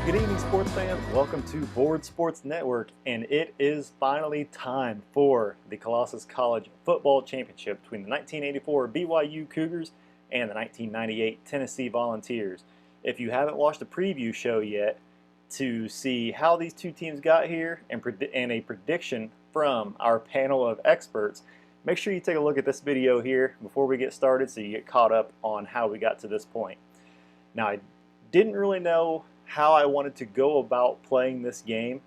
Good evening, sports fans. Welcome to Board Sports Network, and it is finally time for the Colossus College Football Championship between the 1984 BYU Cougars and the 1998 Tennessee Volunteers. If you haven't watched the preview show yet to see how these two teams got here and a prediction from our panel of experts, make sure you take a look at this video here before we get started so you get caught up on how we got to this point. Now, I didn't really know how I wanted to go about playing this game.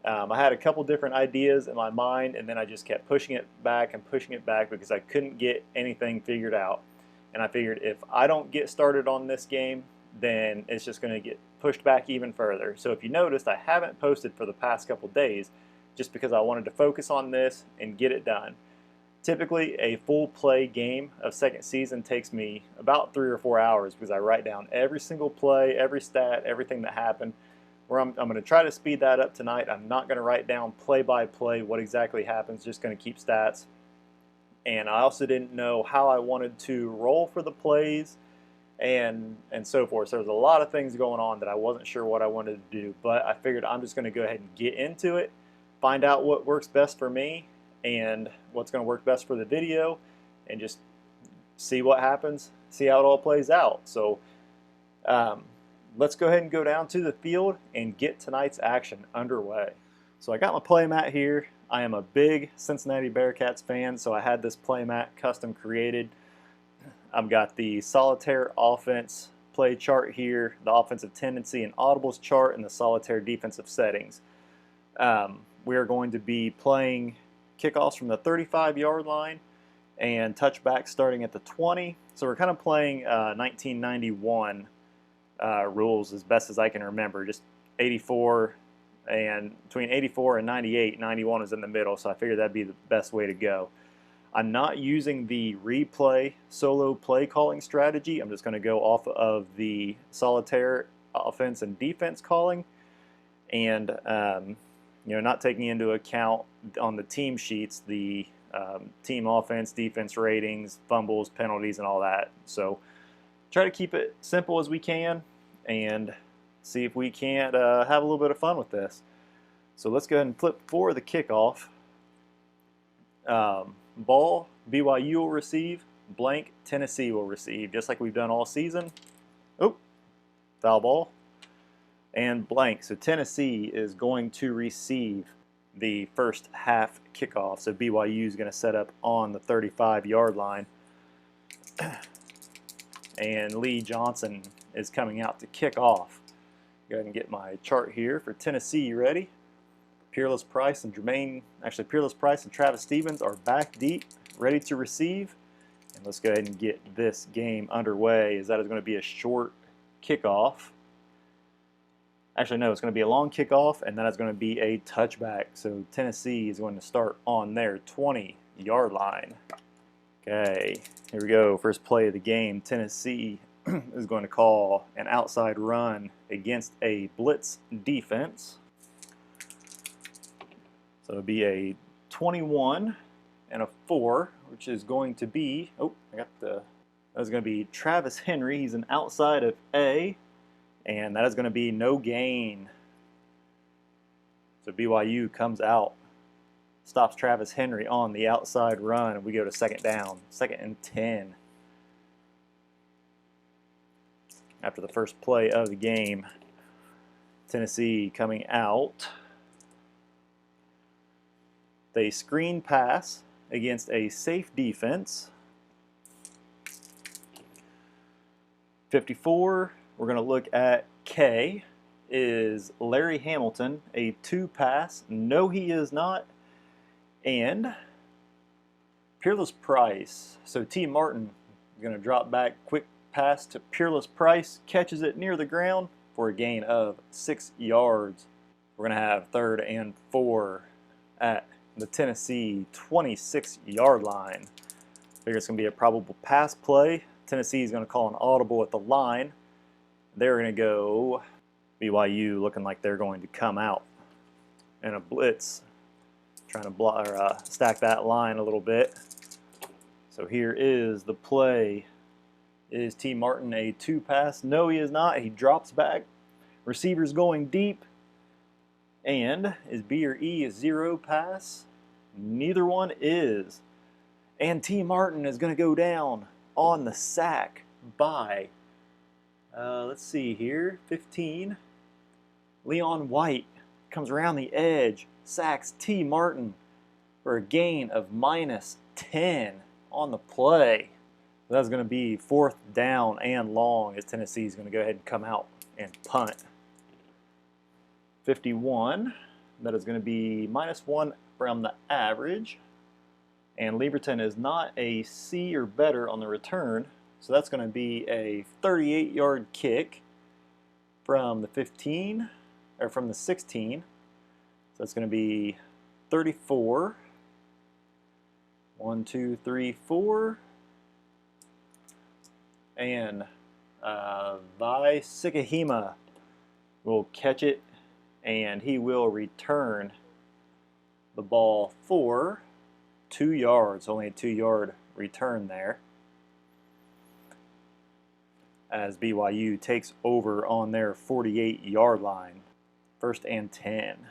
I had a couple different ideas in my mind, and then I just kept pushing it back because I couldn't get anything figured out. And I figured if I don't get started on this game, then it's just going to get pushed back even further. So if you noticed, I haven't posted for the past couple days just because I wanted to focus on this and get it done. Typically, a full play game of second season takes me about 3 or 4 hours because I write down every single play, every stat, everything that happened. I'm going to try to speed that up tonight. I'm not going to write down play by play what exactly happens, just going to keep stats. And I also didn't know how I wanted to roll for the plays and so forth. So there's a lot of things going on that I wasn't sure what I wanted to do, but I figured I'm just going to go ahead and get into it, find out what works best for me and what's going to work best for the video, and just see what happens, see how it all plays out. So let's go ahead and go down to the field and get tonight's action underway. So I got my play mat here. I am a big Cincinnati Bearcats fan, so I had this play mat custom created. I've got the solitaire offense play chart here, the offensive tendency and audibles chart, and the solitaire defensive settings. We are going to be playing kickoffs from the 35-yard line and touchbacks starting at the 20. So we're kind of playing 1991 rules as best as I can remember. Just 84 and between 84 and 98, 91 is in the middle, so I figured that'd be the best way to go. I'm not using the replay solo play calling strategy. I'm just going to go off of the solitaire offense and defense calling, and not taking into account on the team sheets the team offense, defense ratings, fumbles, penalties, and all that. So try to keep it simple as we can and see if we can't have a little bit of fun with this. So let's go ahead and flip for the kickoff. Ball, BYU will receive. Blank, Tennessee will receive, just like we've done all season. Oh, foul ball. And blank. So Tennessee is going to receive the first half kickoff. So BYU is going to set up on the 35-yard line. And Lee Johnson is coming out to kick off. Go ahead and get my chart here for Tennessee. You ready? Peerless Price and Travis Stevens are back deep, ready to receive. And let's go ahead and get this game underway, as that is going to be a short kickoff. Actually, no, it's going to be a long kickoff, and then it's going to be a touchback. So Tennessee is going to start on their 20-yard line. Okay, here we go. First play of the game. Tennessee is going to call an outside run against a blitz defense. So it'll be a 21 and a 4, which is going to be, that's going to be Travis Henry. He's an outside of A. And that is going to be no gain. So BYU comes out, stops Travis Henry on the outside run, and we go to second down, 2nd and 10. After the first play of the game, Tennessee coming out. They screen pass against a safe defense. 54. We're going to look at K. Is Larry Hamilton a 2-pass? No, he is not. And Peerless Price. So T. Martin is going to drop back, quick pass to Peerless Price, catches it near the ground for a gain of 6 yards. We're going to have 3rd and 4 at the Tennessee 26-yard line. Figure it's going to be a probable pass play. Tennessee is going to call an audible at the line. They're going to go BYU looking like they're going to come out in a blitz, trying to stack that line a little bit. So here is the play. Is T. Martin a 2-pass? No, he is not. He drops back, Receivers going deep. And is B or E a zero pass? Neither one is. And T. Martin is going to go down on the sack by, let's see here, 15. Leon White comes around the edge, sacks T. Martin for a gain of -10 on the play. That's going to be 4th down and long as Tennessee is going to go ahead and come out and punt. 51, that is going to be -1 from the average. And Lieberton is not a C or better on the return, so that's going to be a 38-yard kick from the 15, or from the 16. So that's going to be 34. 1, 2, 3, 4. And Vi Sikahima will catch it, and he will return the ball for 2 yards. Only a 2-yard return there, as BYU takes over on their 48-yard line. 1st and 10.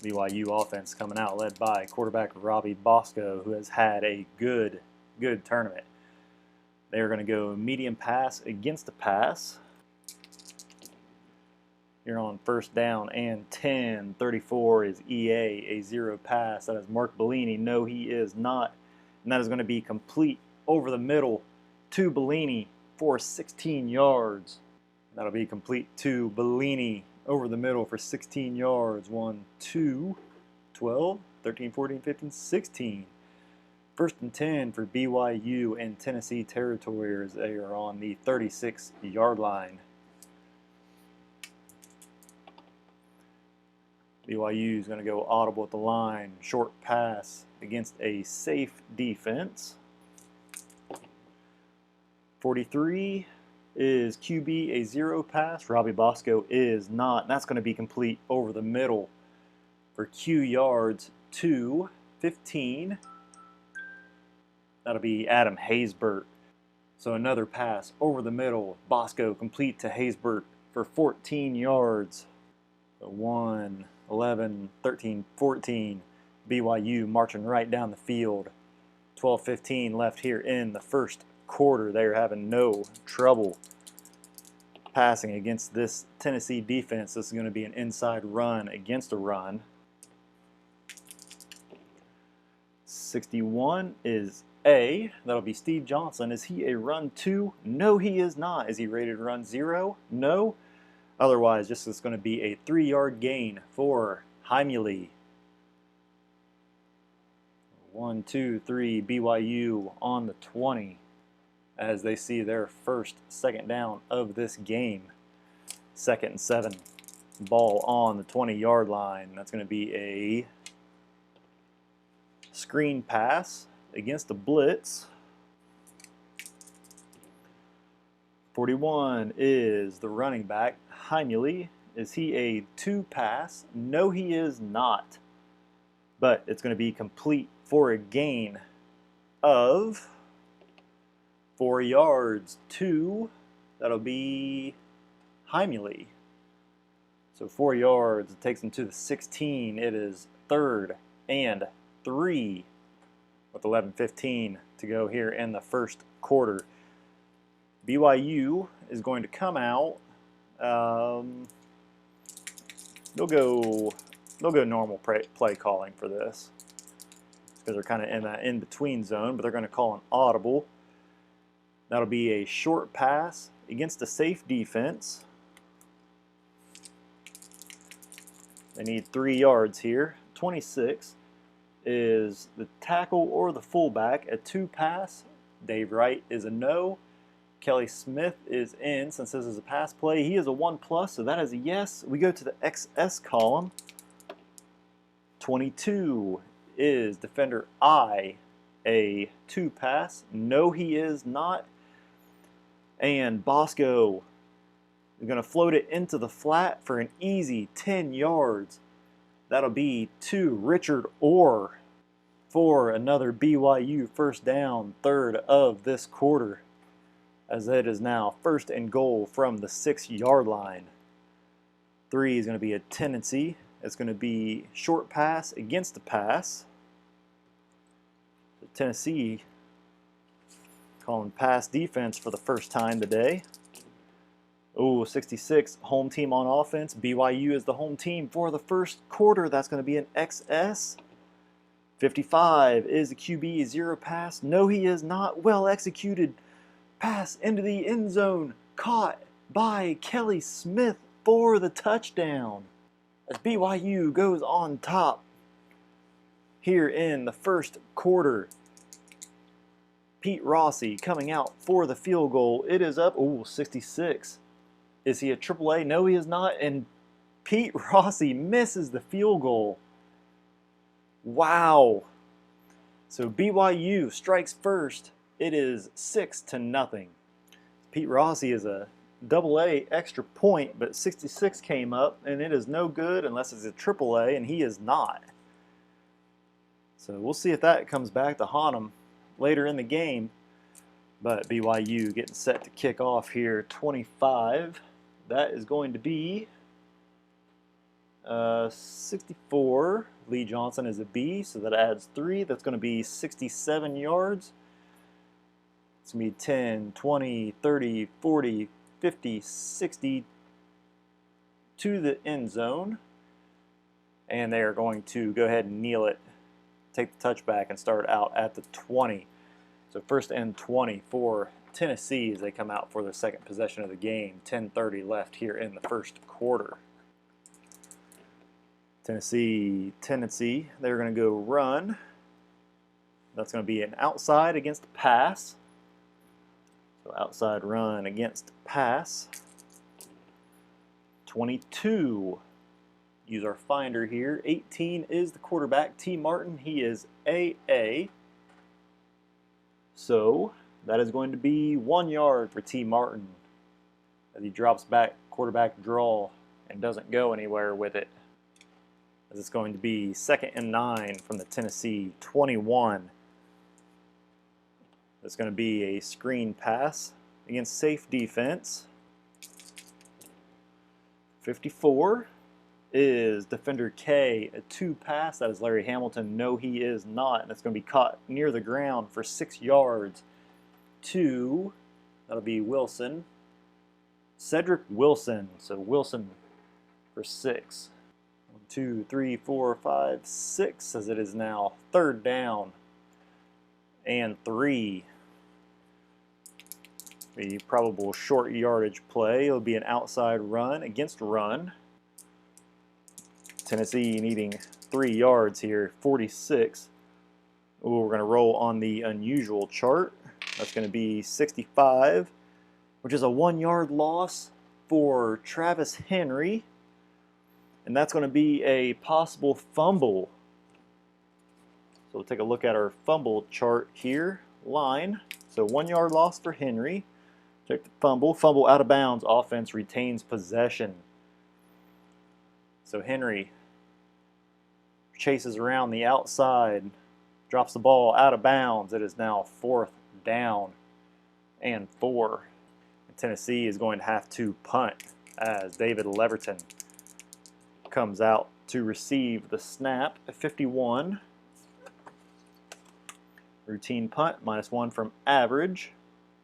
BYU offense coming out, led by quarterback Robbie Bosco, who has had a good tournament. They are going to go medium pass against the pass. Here on 1st down and 10. 34 is EA, a zero pass. That is Mark Bellini. No, he is not. And that is going to be complete over the middle to Bellini for 16 yards. That'll be complete to Bellini over the middle for 16 yards. 1, 2, 12, 13, 14, 15, 16. 1st and 10 for BYU and Tennessee territory as they are on the 36-yard line. BYU is going to go audible at the line. Short pass against a safe defense. 43 is QB, a zero pass. Robbie Bosco is not. That's going to be complete over the middle for Q yards to 15. That'll be Adam Haysbert. So another pass over the middle. Bosco complete to Haysbert for 14 yards. So 1, 11, 13, 14. BYU marching right down the field. 12-15 left here in the first quarter. They're having no trouble passing against this Tennessee defense. This is going to be an inside run against a run. 61 is A. That'll be Steve Johnson. Is he a run 2? No, he is not. Is he rated run 0? No. Otherwise, this is going to be a 3-yard gain for Heimele. 1, 2, 3, BYU on the 20 as they see their first 2nd down of this game. 2nd and 7. Ball on the 20-yard line. That's going to be a screen pass against the blitz. 41 is the running back, Heimele. Is he a 2 pass? No, he is not. But it's going to be complete for a gain of 4 yards to, that'll be Heimele. So 4 yards, it takes him to the 16. It is 3rd and 3 with 11:15 to go here in the first quarter. BYU is going to come out. They'll go normal play calling for this because they're kind of in that in-between zone, but they're going to call an audible. That'll be a short pass against a safe defense. They need 3 yards here. 26 is the tackle or the fullback, a 2 pass. Dave Wright is a no. Kelly Smith is in since this is a pass play. He is a 1+, so that is a yes. We go to the XS column. 22 is defender I, a 2 pass. No, he is not. And Bosco is going to float it into the flat for an easy 10 yards. That'll be to Richard Orr for another BYU first down, 3rd of this quarter, as it is now 1st and goal from the 6-yard line. 3 is going to be a tendency. It's going to be short pass against the pass. Tennessee calling pass defense for the first time today. Oh, 66, home team on offense. BYU is the home team for the first quarter. That's going to be an XS. 55 is a QB, 0 pass. No, he is not. Well executed. Pass into the end zone. Caught by Kelly Smith for the touchdown. As BYU goes on top here in the first quarter. Pete Rossi coming out for the field goal. It is up. Oh, 66. Is he a AAA? No, he is not. And Pete Rossi misses the field goal. Wow. So BYU strikes first. It is 6-0. Pete Rossi is a AA extra point, but 66 came up, and it is no good unless it's a AAA, and he is not. So we'll see if that comes back to haunt him later in the game. But BYU getting set to kick off here. 25. That is going to be 64. Lee Johnson is a B, so that adds 3. That's going to be 67 yards. It's going to be 10, 20, 30, 40, 50, 60 to the end zone. And they are going to go ahead and kneel it, take the touchback, and start out at the 20. So first and 20 for Tennessee as they come out for their second possession of the game. 10:30 left here in the first quarter. Tennessee tendency, they're going to go run. That's going to be an outside against the pass. So outside run against pass. 22. Use our finder here. 18 is the quarterback, T. Martin. He is AA. So that is going to be 1 yard for T. Martin as he drops back, quarterback draw, and doesn't go anywhere with it. As it's going to be 2nd and 9 from the Tennessee 21. It's going to be a screen pass against safe defense. 54 is defender K, a 2 pass. That is Larry Hamilton. No, he is not. And it's going to be caught near the ground for 6 yards. 2, that'll be Wilson. Cedric Wilson. So Wilson for 6. 1, 2, 3, 4, 5, 6 as it is now 3rd down and 3. The probable short yardage play. It'll be an outside run against run. Tennessee needing 3 yards here, 46. Ooh, we're going to roll on the unusual chart. That's going to be 65, which is a 1 yard loss for Travis Henry. And that's going to be a possible fumble. So we'll take a look at our fumble chart here. Line. So 1 yard loss for Henry. Check the fumble. Fumble out of bounds. Offense retains possession. So Henry chases around the outside. Drops the ball out of bounds. It is now 4th down and 4. And Tennessee is going to have to punt as David Leverton comes out to receive the snap at 51. Routine punt, -1 from average.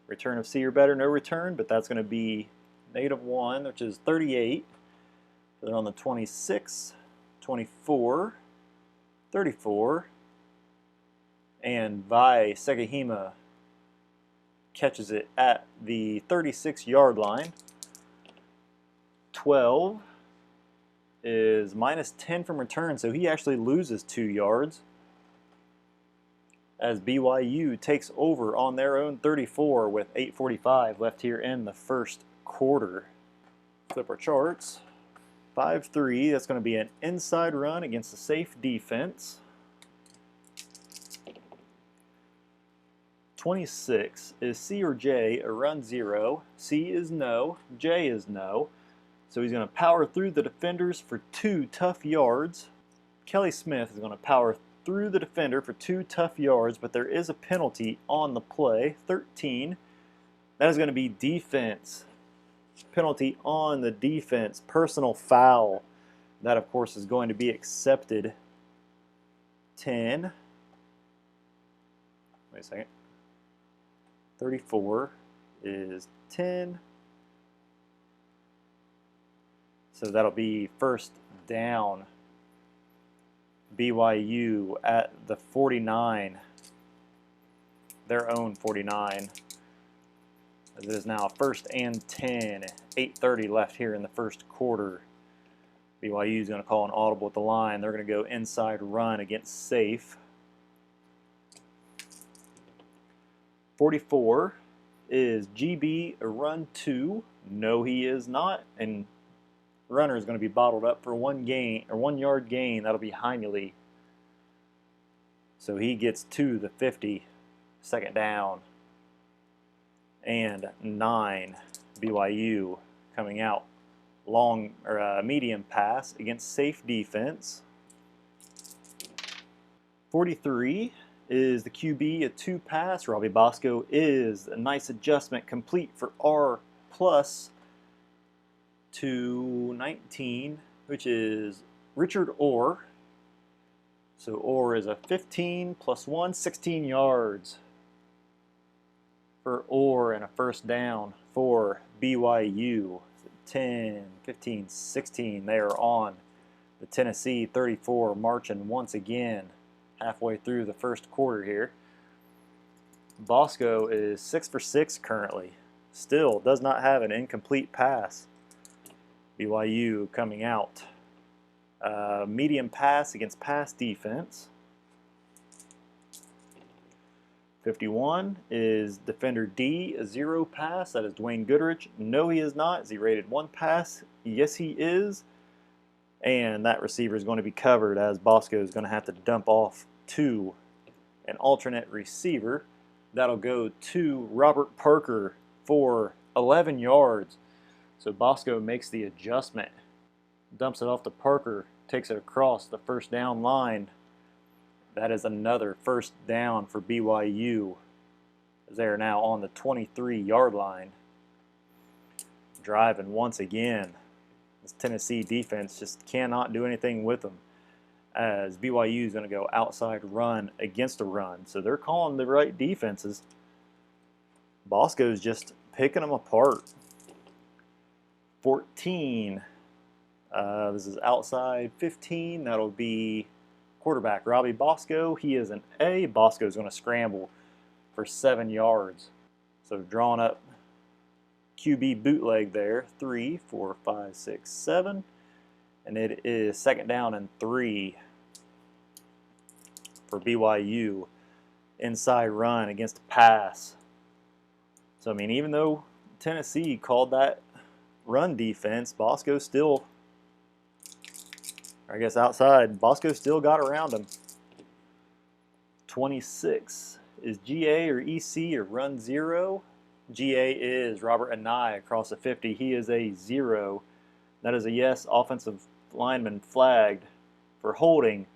Return of C or better, no return, but that's going to be -1, which is 38. So they're on the 26, 24, 34, and Vi Segahima catches it at the 36-yard line. 12 is -10 from return, so he actually loses 2 yards. As BYU takes over on their own 34 with 8:45 left here in the first quarter. Flip our charts. 5-3, that's going to be an inside run against a safe defense. 26 is C or J, a run 0. C is no, J is no. So he's going to power through the defenders for 2 tough yards. Kelly Smith is going to power through the defender for 2 tough yards, but there is a penalty on the play, 13. That is going to be defense. penalty on the defense, personal foul. That, of course, is going to be accepted. 10. Wait a second. 34 is 10. So that'll be first down. BYU at the 49. Their own 49. As it is now first and 10. 8:30 left here in the first quarter. BYU is going to call an audible at the line. They're going to go inside run against safe. 44 is GB a run 2. No, he is not. And runner is going to be bottled up for 1 yard gain. That'll be Heimele. So he gets to the 50. Second down. And 9. BYU coming out. Long or medium pass against safe defense. 43 is the QB a 2 pass. Robbie Bosco is a nice adjustment complete for R plus to 19, which is Richard Orr. So Orr is a 15 plus 1, 16 yards for Orr and a first down for BYU. 10, 15, 16. They are on the Tennessee 34, marching once again halfway through the first quarter here. Bosco is 6 for 6 currently. Still does not have an incomplete pass. BYU coming out. Medium pass against pass defense. 51 is defender D, a 0 pass. That is Dwayne Goodrich. No, he is not. Is he rated 1 pass? Yes, he is. And that receiver is going to be covered as Bosco is going to have to dump off to an alternate receiver. That'll go to Robert Parker for 11 yards. So Bosco makes the adjustment, dumps it off to Parker, takes it across the first down line. That is another first down for BYU, as they are now on the 23-yard line. Driving once again. This Tennessee defense just cannot do anything with them, as BYU is going to go outside run against a run. So they're calling the right defenses. Bosco's just picking them apart. 14. This is outside 15. That'll be quarterback Robbie Bosco. He is an A. Bosco is going to scramble for 7 yards. So drawing up QB bootleg there. 3, 4, 5, 6, 7. And it is second down and 3 for BYU. Inside run against a pass. So, I mean, even though Tennessee called that run defense, Bosco still, I guess outside, Bosco still got around him. 26 is GA or EC or run 0. GA is Robert Anai across the 50. He is a 0. That is a yes. Offensive lineman flagged for holding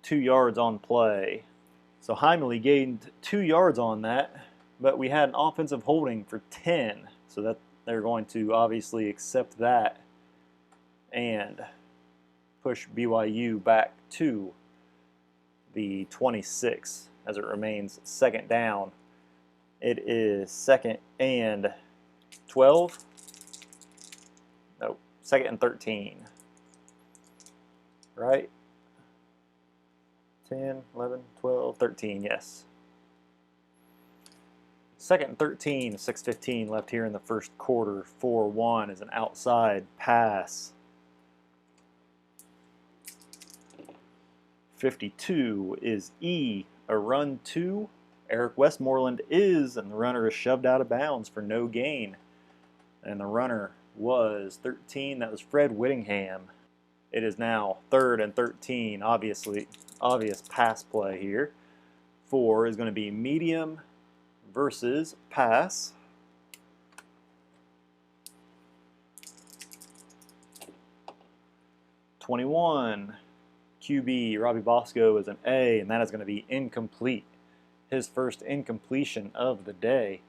2 yards on play. So Heimele gained 2 yards on that, but we had an offensive holding for 10. So that they're going to obviously accept that and push BYU back to the 26 as it remains second down. It is second and 12. No, second and 13. Right? 10, 11, 12, 13, yes. Second and 13, 6:15 left here in the first quarter. 4-1 is an outside pass. 52 is E, a run 2. Eric Westmoreland is, and the runner is shoved out of bounds for no gain. And the runner was 13. That was Fred Whittingham. It is now third and 13. Obvious pass play here. 4 is going to be medium versus pass. (21) QB Robbie Bosco is an A, and that is going to be incomplete. His first incompletion of the day,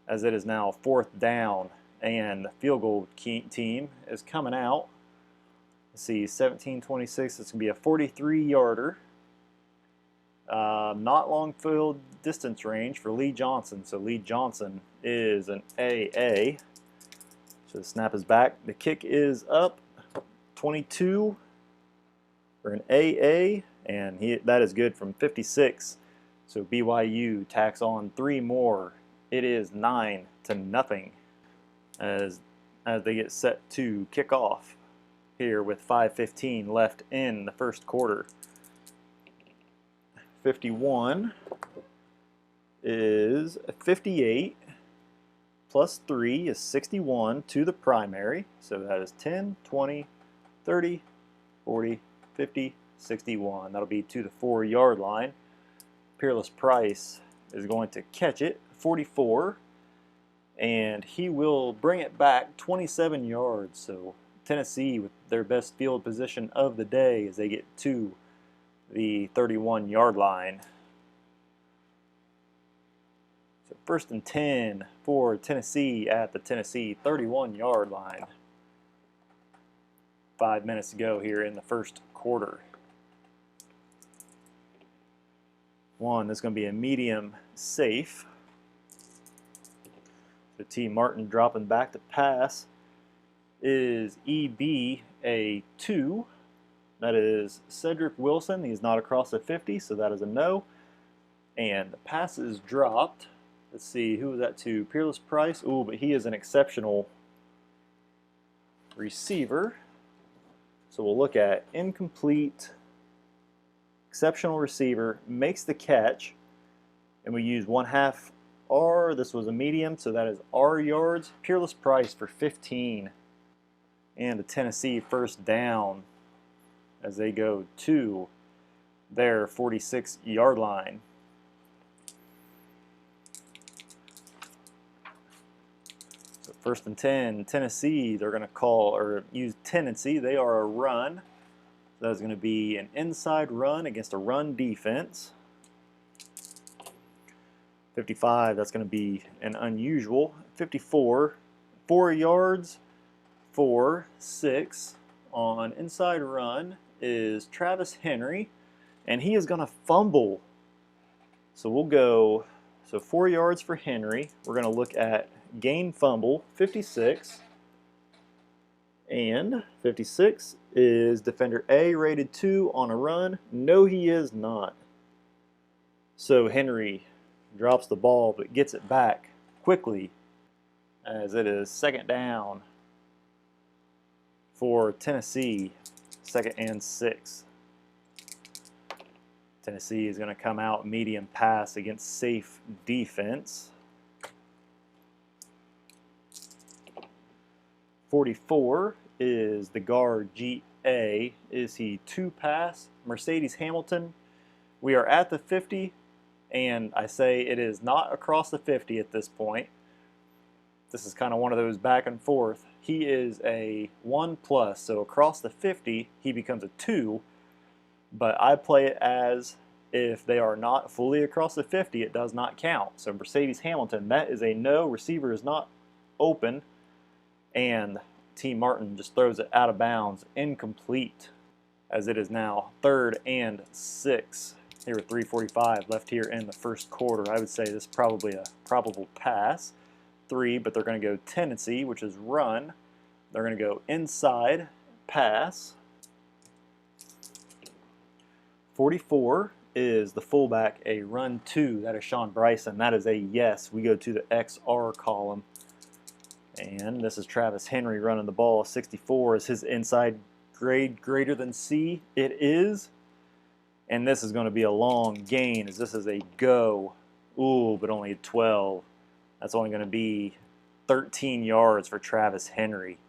as it is now fourth down and the field goal team is coming out. Let's see, 17-26. It's going to be a 43-yarder. Not long field distance range for Lee Johnson. So Lee Johnson is an AA. So the snap is back. The kick is up. 22 for an AA, and that is good from 56. So BYU tacks on 3 more. It is 9-0 as they get set to kick off here with 5:15 left in the first quarter. 51 is 58 plus 3 is 61 to the primary. So that is 10, 20, 30, 40, 50, 61. That'll be to the 4-yard line. Peerless Price is going to catch it, 44, and he will bring it back 27 yards. So Tennessee with their best field position of the day as they get to the 31-yard line. So 1st and 10 for Tennessee at the Tennessee 31-yard line. 5 minutes to go here in the first quarter. This is going to be a medium safe. So T. Martin dropping back to pass is EB a 2. That is Cedric Wilson. He's not across the 50, so that is a no. And the pass is dropped. Let's see, who was that to? Peerless Price. Ooh, but he is an exceptional receiver. So we'll look at incomplete, exceptional receiver, makes the catch, and we use 1/2 R. This was a medium, so that is R yards. Peerless Price for 15. And a Tennessee first down as they go to their 46-yard line. So 1st and 10, Tennessee, they're going to call or use tendency. They are a run. So that's going to be an inside run against a run defense. 55, that's going to be an unusual. 54, 4 yards for 6 on inside run is Travis Henry, and he is going to fumble. So we'll go, 4 yards for Henry. We're going to look at gain fumble, 56. And 56 is defender A rated 2 on a run. No, he is not. So Henry drops the ball but gets it back quickly as it is 2nd down for Tennessee, 2nd and 6. Tennessee is going to come out medium pass against safe defense. 44 is the guard GA. Is he 2 pass? Mercedes Hamilton. We are at the 50, and I say it is not across the 50 at this point. This is kind of one of those back and forth. He is a 1+, so across the 50 he becomes a 2, but I play it as if they are not fully across the 50, it does not count. So Mercedes Hamilton, that is a no. Receiver is not open, and T. Martin just throws it out of bounds, incomplete, as it is now 3rd and 6. Here with 3:45 left here in the first quarter. I would say this is probably a probable pass. 3, but they're going to go tendency, which is run. They're going to go inside, pass. 44 is the fullback, a run 2. That is Sean Bryson. That is a yes. We go to the XR column. And this is Travis Henry running the ball. 64 is his inside grade greater than C. It is. And this is going to be a long gain as this is a go. Ooh, but only a 12. That's only going to be 13 yards for Travis Henry.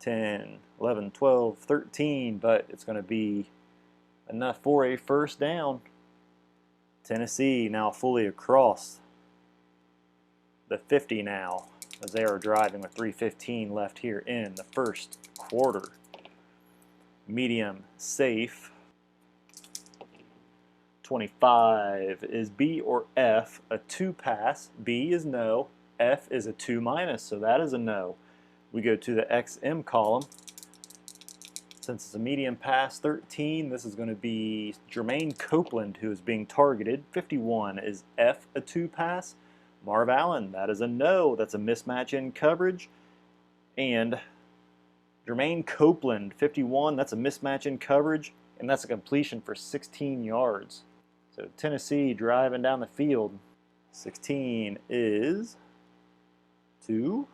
10, 11, 12, 13, but it's going to be enough for a first down. Tennessee now fully across the 50 now as they are driving with 3:15 left here in the first quarter. Medium safe. 25 is B or F, a 2 pass. B is no. F is a 2-, so that is a no. We go to the XM column. Since it's a medium pass, 13, this is going to be Jermaine Copeland, who is being targeted. 51, is F a 2 pass? Marv Allen, that is a no. That's a mismatch in coverage. And Jermaine Copeland, 51, that's a mismatch in coverage, and that's a completion for 16 yards. So Tennessee driving down the field. 16 is 2,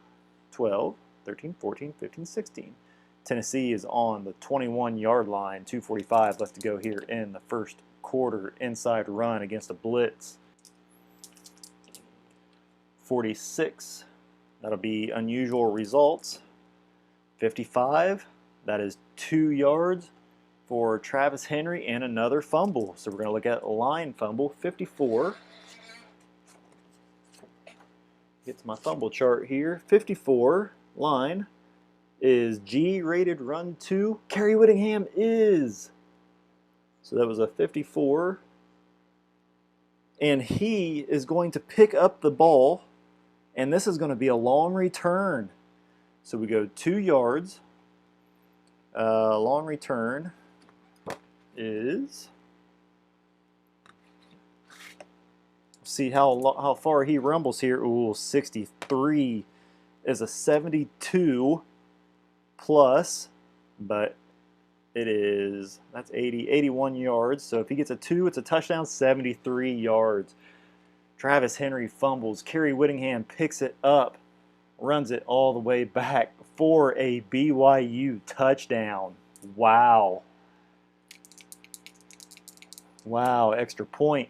12, 13, 14, 15, 16. Tennessee is on the 21-yard line, 2:45 left to go here in the first quarter. Inside run against a blitz. 46, that'll be unusual results. 55, that is 2 yards for Travis Henry and another fumble. So we're going to look at line fumble. 54. Get to my fumble chart here. 54 line is G-rated run 2. Kerry Whittingham is. So that was a 54. And he is going to pick up the ball, and this is going to be a long return. So we go 2 yards. Long return is, see how far he rumbles here. Ooh, 63 is a 72 plus, but that's 81 yards. So if he gets a 2, it's a touchdown. 73 yards. Travis Henry fumbles. Kerry Whittingham picks it up, runs it all the way back for a BYU touchdown. Wow. Wow, extra point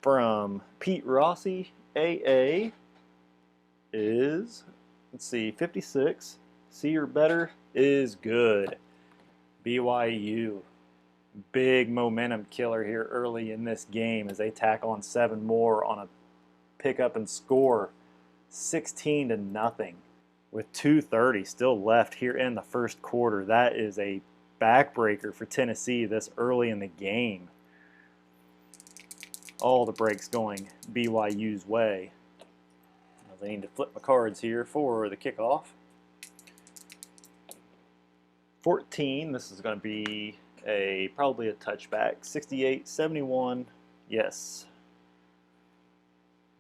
from Pete Rossi. AA is, let's see, 56. C or better is good. BYU, big momentum killer here early in this game as they tack on 7 more on a pick up and score. 16-0 with 2:30 still left here in the first quarter. That is a backbreaker for Tennessee this early in the game. All the breaks going BYU's way. I need to flip my cards here for the kickoff. 14, this is going to be probably a touchback. 68, 71, yes.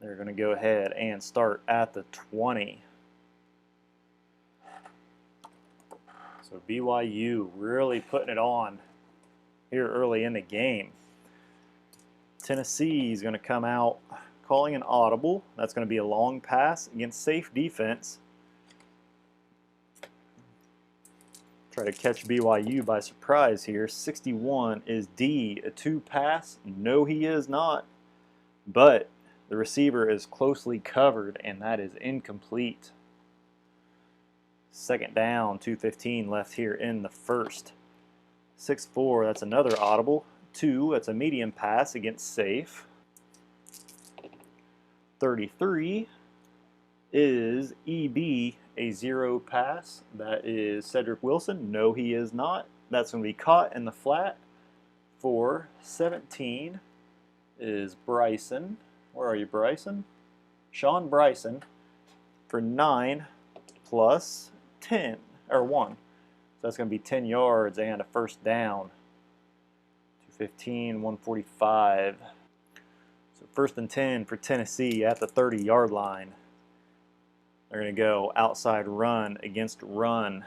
They're going to go ahead and start at the 20. So BYU really putting it on here early in the game. Tennessee is going to come out calling an audible. That's going to be a long pass against safe defense. Try to catch BYU by surprise here. 61 is D, a 2 pass. No, he is not. But the receiver is closely covered, and that is incomplete. Second down, 2:15 left here in the first. 6-4, that's another audible. 2, that's a medium pass against safe. 33 is EB, a 0 pass. That is Cedric Wilson. No, he is not. That's going to be caught in the flat. For 17 is Bryson. Where are you, Bryson? Sean Bryson for 9 plus 10, or 1. So that's going to be 10 yards and a first down. 2:15, 1:45. So first and 10 for Tennessee at the 30-yard line. They're going to go outside run against run.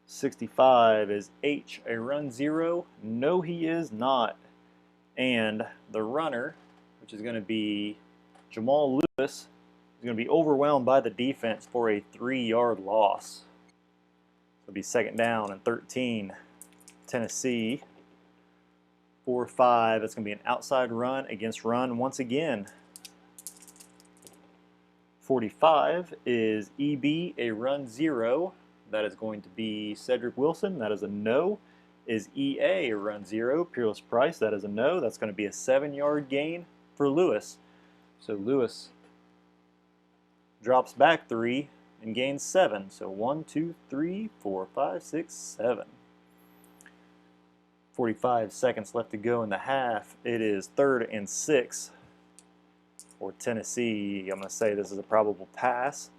65 is H, a run 0. No, he is not. And the runner, which is going to be Jamal Lewis, is going to be overwhelmed by the defense for a 3-yard loss. It'll be second down and 13. Tennessee, 4-5. That's going to be an outside run against run once again. 45 is EB, a run 0. That is going to be Cedric Wilson. That is a no. Is EA, a run 0. Peerless Price. That is a no. That's going to be a 7-yard gain for Lewis. So Lewis drops back 3 and gains 7. So 1, 2, 3, 4, 5, 6, 7. 45 seconds left to go in the half. It is 3rd and 6 for Tennessee. I'm going to say this is a probable pass.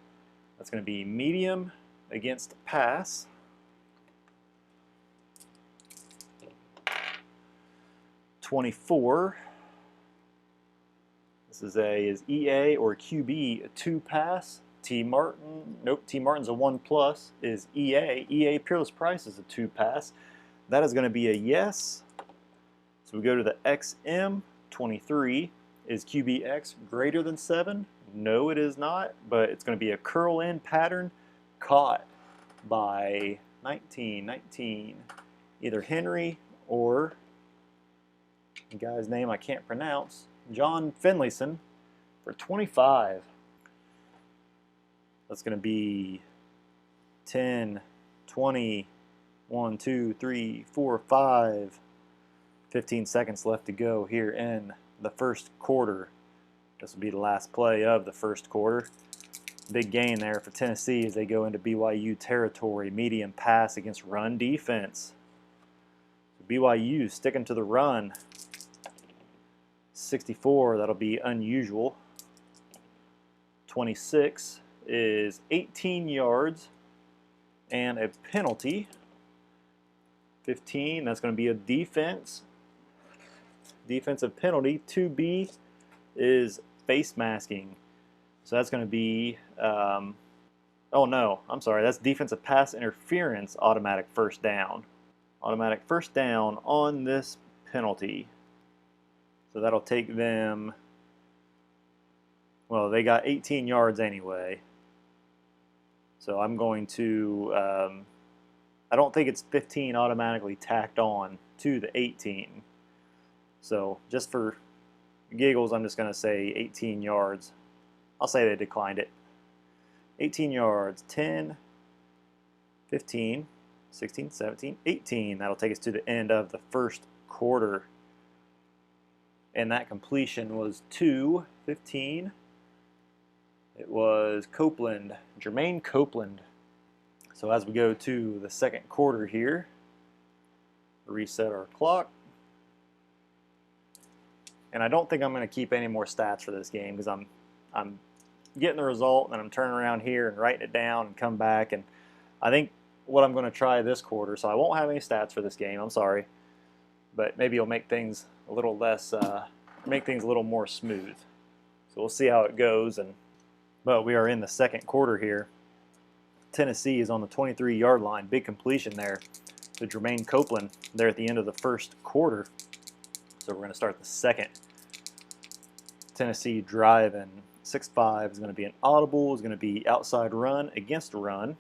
That's going to be medium against pass. .24. This is EA or QB a 2 pass. T Martin, nope, T Martin's a 1+. Is EA. EA Peerless Price is a 2 pass. That is going to be a yes. So we go to the XM. 23. Is QBX greater than 7? No, it is not, but it's going to be a curl in pattern caught by 19, either Henry or the guy's name I can't pronounce, John Finlayson, for 25. That's going to be 10, 20, 1, 2, 3, 4, 5, 15 seconds left to go here in the first quarter. This will be the last play of the first quarter. Big gain there for Tennessee as they go into BYU territory. Medium pass against run defense. BYU sticking to the run. 64, that'll be unusual. 26 is 18 yards and a penalty. 15, that's going to be a defensive penalty. 2B is face masking. So that's going to be, oh no, I'm sorry, that's defensive pass interference, automatic first down. Automatic first down on this penalty. So that'll take them, well, they got 18 yards anyway. So I'm going to, I don't think it's 15 automatically tacked on to the 18. So just for giggles, I'm just going to say 18 yards. I'll say they declined it. 18 yards, 10, 15, 16, 17, 18. That'll take us to the end of the first quarter. And that completion was to 15. It was Copeland, Jermaine Copeland. So as we go to the second quarter here, reset our clock. And I don't think I'm going to keep any more stats for this game because I'm getting the result and I'm turning around here and writing it down and come back. And I think what I'm going to try this quarter, so I won't have any stats for this game, I'm sorry, but maybe it'll make things a little less, make things a little more smooth. So we'll see how it goes. But we are in the second quarter here. Tennessee is on the 23-yard line. Big completion there to Jermaine Copeland there at the end of the first quarter. So we're going to start the second. Tennessee driving. 6-5 is going to be an audible. Is going to be outside run against run.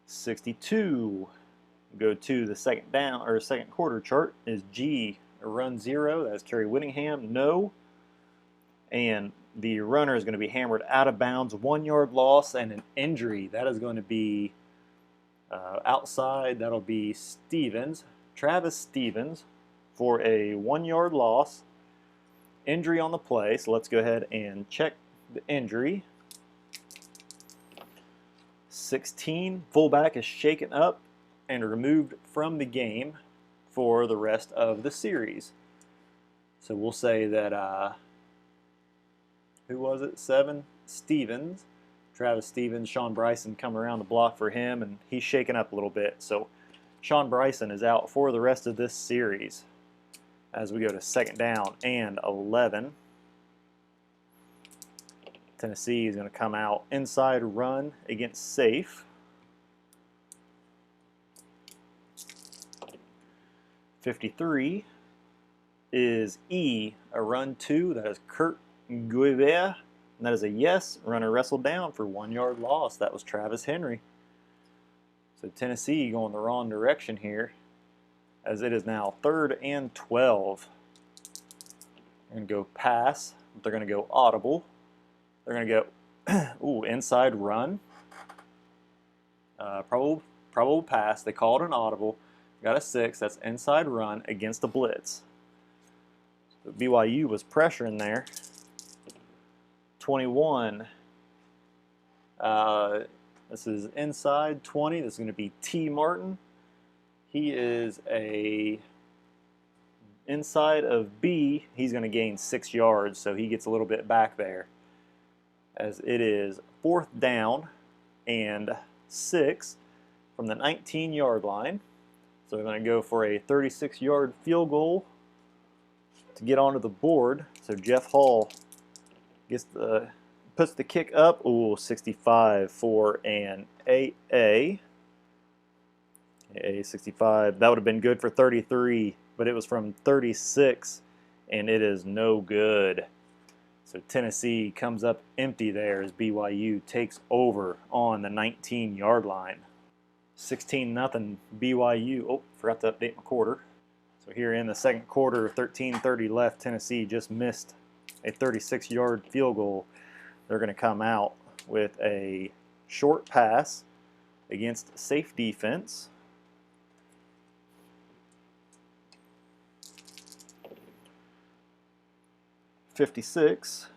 62. Go to the second down or second quarter chart. Is G a run 0? That is Kerry Whittingham. No. And the runner is going to be hammered out of bounds. 1 yard loss and an injury. That is going to be outside. That'll be Stevens. Travis Stevens for a 1 yard loss. Injury on the play. So let's go ahead and check the injury. 16. Fullback is shaken up and removed from the game for the rest of the series. So we'll say that, who was it? 7. Stevens. Travis Stevens, Sean Bryson come around the block for him, and he's shaken up a little bit. So Sean Bryson is out for the rest of this series as we go to second down and 11. Tennessee is going to come out inside run against safe. 53 is E, a run 2. That is Kurt Guevara. And that is a yes. Runner wrestled down for 1 yard loss. That was Travis Henry. So Tennessee going the wrong direction here as it is now 3rd and 12. They're going to go pass. They're going to go audible. They're going to go inside run. Probable pass. They call it an audible. Got a 6. That's inside run against the blitz. So BYU was pressuring there. 21. This is inside 20. This is going to be T Martin. He is a inside of B. He's going to gain 6 yards, so he gets a little bit back there. As it is 4th down and 6 from the 19-yard line. So we're going to go for a 36-yard field goal to get onto the board. So Jeff Hall puts the kick up. Ooh, 65 for an AA. AA 65. That would have been good for 33, but it was from 36, and it is no good. So Tennessee comes up empty there as BYU takes over on the 19-yard line. 16-0 BYU. Oh, forgot to update my quarter. So here in the second quarter, 13:30 left, Tennessee just missed a 36-yard field goal. They're going to come out with a short pass against safe defense. .56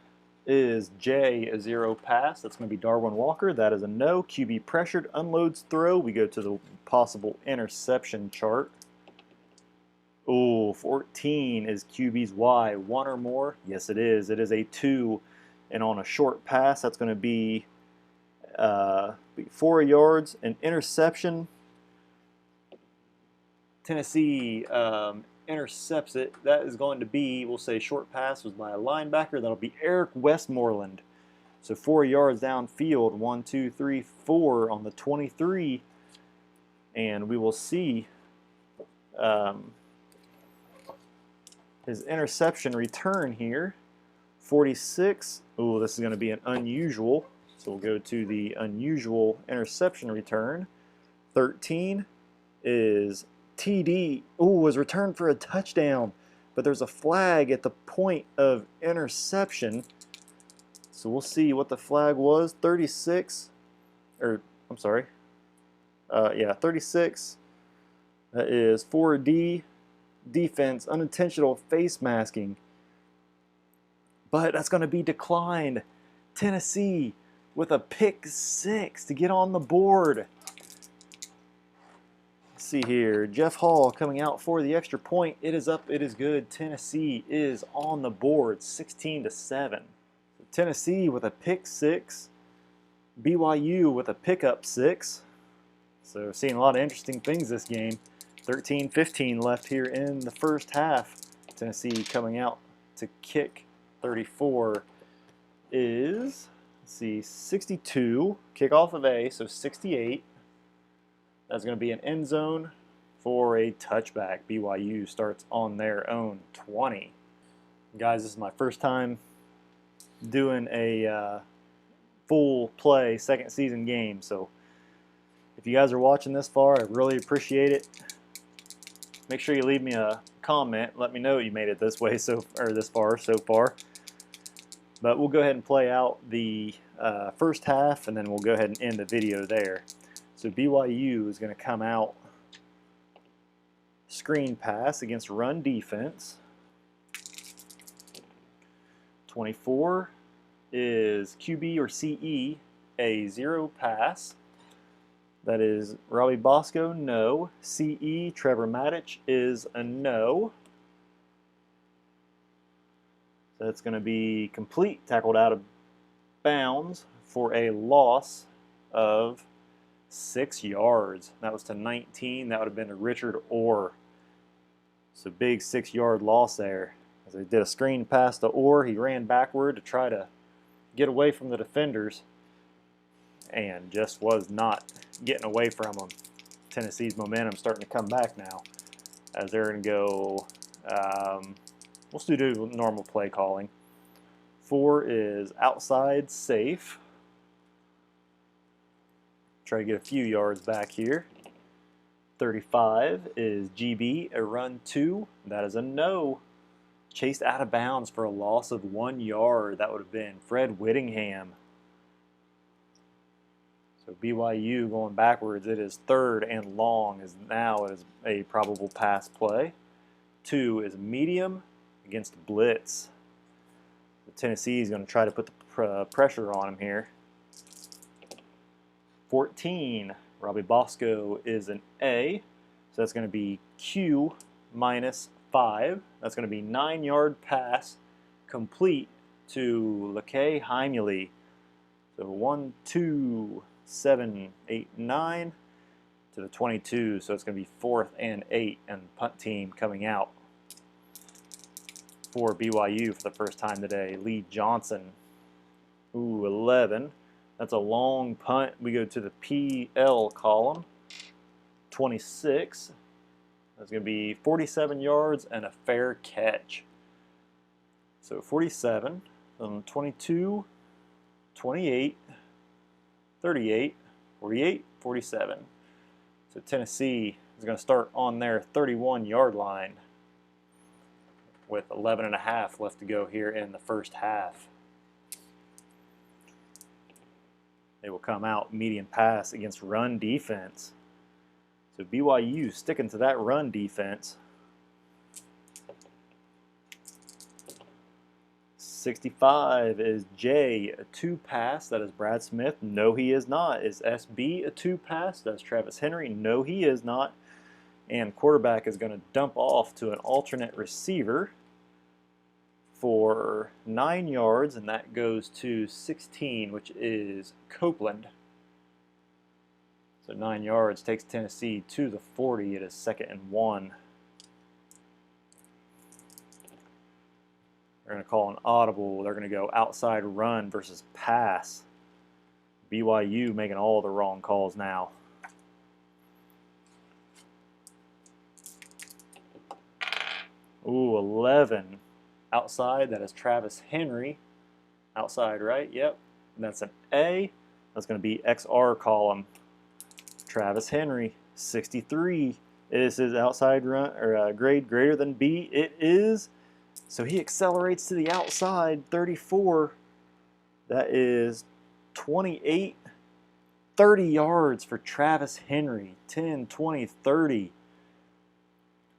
is J, a 0 pass. That's going to be Darwin Walker. That is a no. QB pressured, unloads throw. We go to the possible interception chart. Ooh, 14 is QB's Y. 1 or more? Yes, it is. It is a 2. And on a short pass, that's going to be 4 yards. An interception. Tennessee intercepts it. That is going to be, we'll say short pass was by a linebacker. That'll be Eric Westmoreland. So 4 yards downfield. 1, 2, 3, 4 on the 23. And we will see his interception return here. 46. Ooh, this is going to be an unusual. So we'll go to the unusual interception return. 13 is TD. Ooh, was returned for a touchdown. But there's a flag at the point of interception. So we'll see what the flag was. 36. Or, I'm sorry. Yeah, 36. That is 4D. Defense, unintentional face masking. But that's going to be declined. Tennessee with a pick 6 to get on the board. Let's see here. Jeff Hall coming out for the extra point. It is up. It is good. Tennessee is on the board, 16-7. Tennessee with a pick 6. BYU with a pickup 6. So seeing a lot of interesting things this game. 13-15 left here in the first half. Tennessee coming out to kick. 34 is, let's see, 62. Kickoff of A, so 68. That's going to be an end zone for a touchback. BYU starts on their own 20. Guys, this is my first time doing a full play second season game, so if you guys are watching this far, I really appreciate it. Make sure you leave me a comment. Let me know you made it this way this far so far. But we'll go ahead and play out the first half, and then we'll go ahead and end the video there. So BYU is going to come out screen pass against run defense. 24 is QB or CE, a 0 pass. That is Robbie Bosco, no. CE, Trevor Matic is a no. That's going to be complete, tackled out of bounds for a loss of 6 yards. That was to 19. That would have been to Richard Orr. So big 6-yard loss there. As they did a screen pass to Orr, he ran backward to try to get away from the defenders and just was not getting away from them. Tennessee's momentum starting to come back now as they're going to go, we'll still do normal play calling. 4 is outside safe. Try to get a few yards back here. 35 is GB, a run 2. That is a no. Chased out of bounds for a loss of 1 yard. That would have been Fred Whittingham. So BYU going backwards. It is 3rd and long is now is a probable pass play. 2 is medium against blitz. So Tennessee is going to try to put the pressure on him here. 14, Robbie Bosco is an A. So that's going to be Q minus 5. That's going to be 9-yard pass complete to Laquay Heimuli. So 1, 2, 7, 8, 9 to the 22. So it's going to be 4th and 8, and punt team coming out for BYU for the first time today. Lee Johnson. Ooh, 11. That's a long punt. We go to the PL column. 26. That's going to be 47 yards and a fair catch. So 47, 22, 28, 38, 48, 47. So Tennessee is going to start on their 31-yard line with 11.5 left to go here in the first half. They will come out medium pass against run defense. So BYU sticking to that run defense. 65 is J, a 2-pass. That is Brad Smith. No, he is not. Is SB a 2-pass? That's Travis Henry. No, he is not. And quarterback is going to dump off to an alternate receiver for 9 yards, and that goes to 16, which is Copeland. So 9 yards takes Tennessee to the 40. It is 2nd and 1. They're going to call an audible. They're going to go outside run versus pass. BYU making all the wrong calls now. Ooh, 11. Outside, that is Travis Henry. Outside, right? Yep. And that's an A. That's going to be XR column. Travis Henry, 63. Is his outside run or grade greater than B? It is. So he accelerates to the outside, 34. That is 28, 30 yards for Travis Henry. 10, 20, 30.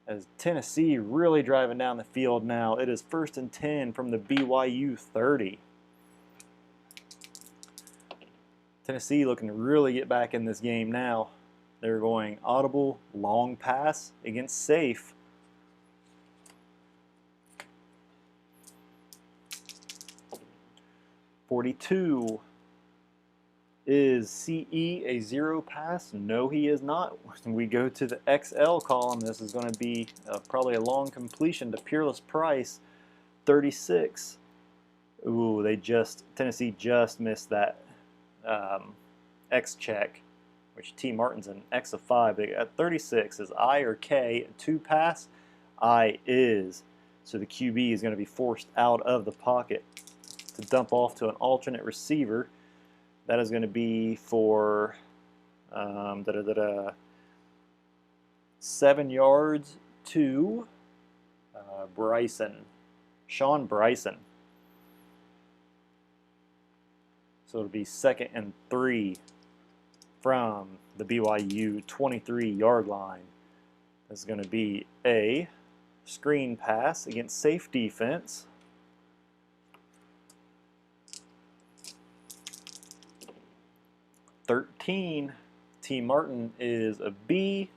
As Tennessee really driving down the field now. It is 1st and 10 from the BYU 30. Tennessee looking to really get back in this game now. They're going audible, long pass against safe. .42 is CE a 0 pass? No, he is not. We go to the XL column. This is going to be probably a long completion to Peerless Price. 36. Ooh, Tennessee just missed that X check, which T. Martin's an X of 5. But at 36 is I or K, a 2 pass? I is. So the QB is going to be forced out of the pocket to dump off to an alternate receiver. That is going to be for 7 yards to Sean Bryson. So it'll be 2nd and 3 from the BYU 23-yard line. This is going to be a screen pass against safe defense. 13, T. Martin is a B.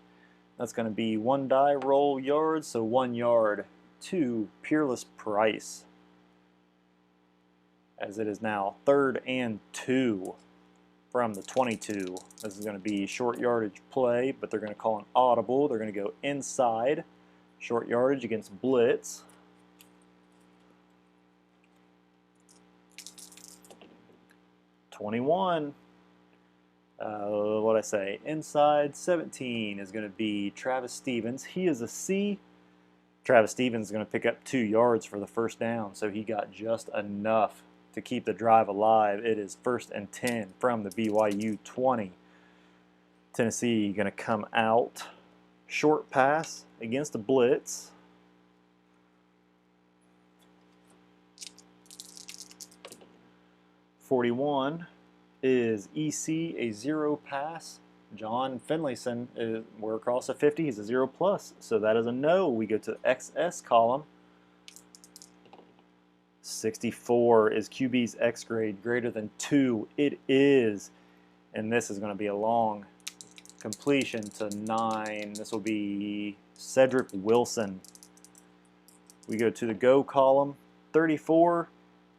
That's going to be 1 die roll yards, so 1 yard to Peerless Price. As it is now 3rd and 2 from the 22. This is going to be short yardage play, but they're going to call an audible. They're going to go inside, short yardage against blitz. What'd I say? Inside 17 is going to be Travis Stevens. He is a C. Travis Stevens is going to pick up 2 yards for the first down, so he got just enough to keep the drive alive. It is 1st and 10 from the BYU 20. Tennessee going to come out. Short pass against a blitz. .41 is EC a 0 pass. John Finlayson, we're across a 50. He's a 0 plus, so that is a no. We go to the XS column. 64 is QB's X grade greater than 2. It is, and this is going to be a long completion to 9. This will be Cedric Wilson. We go to the go column. 34,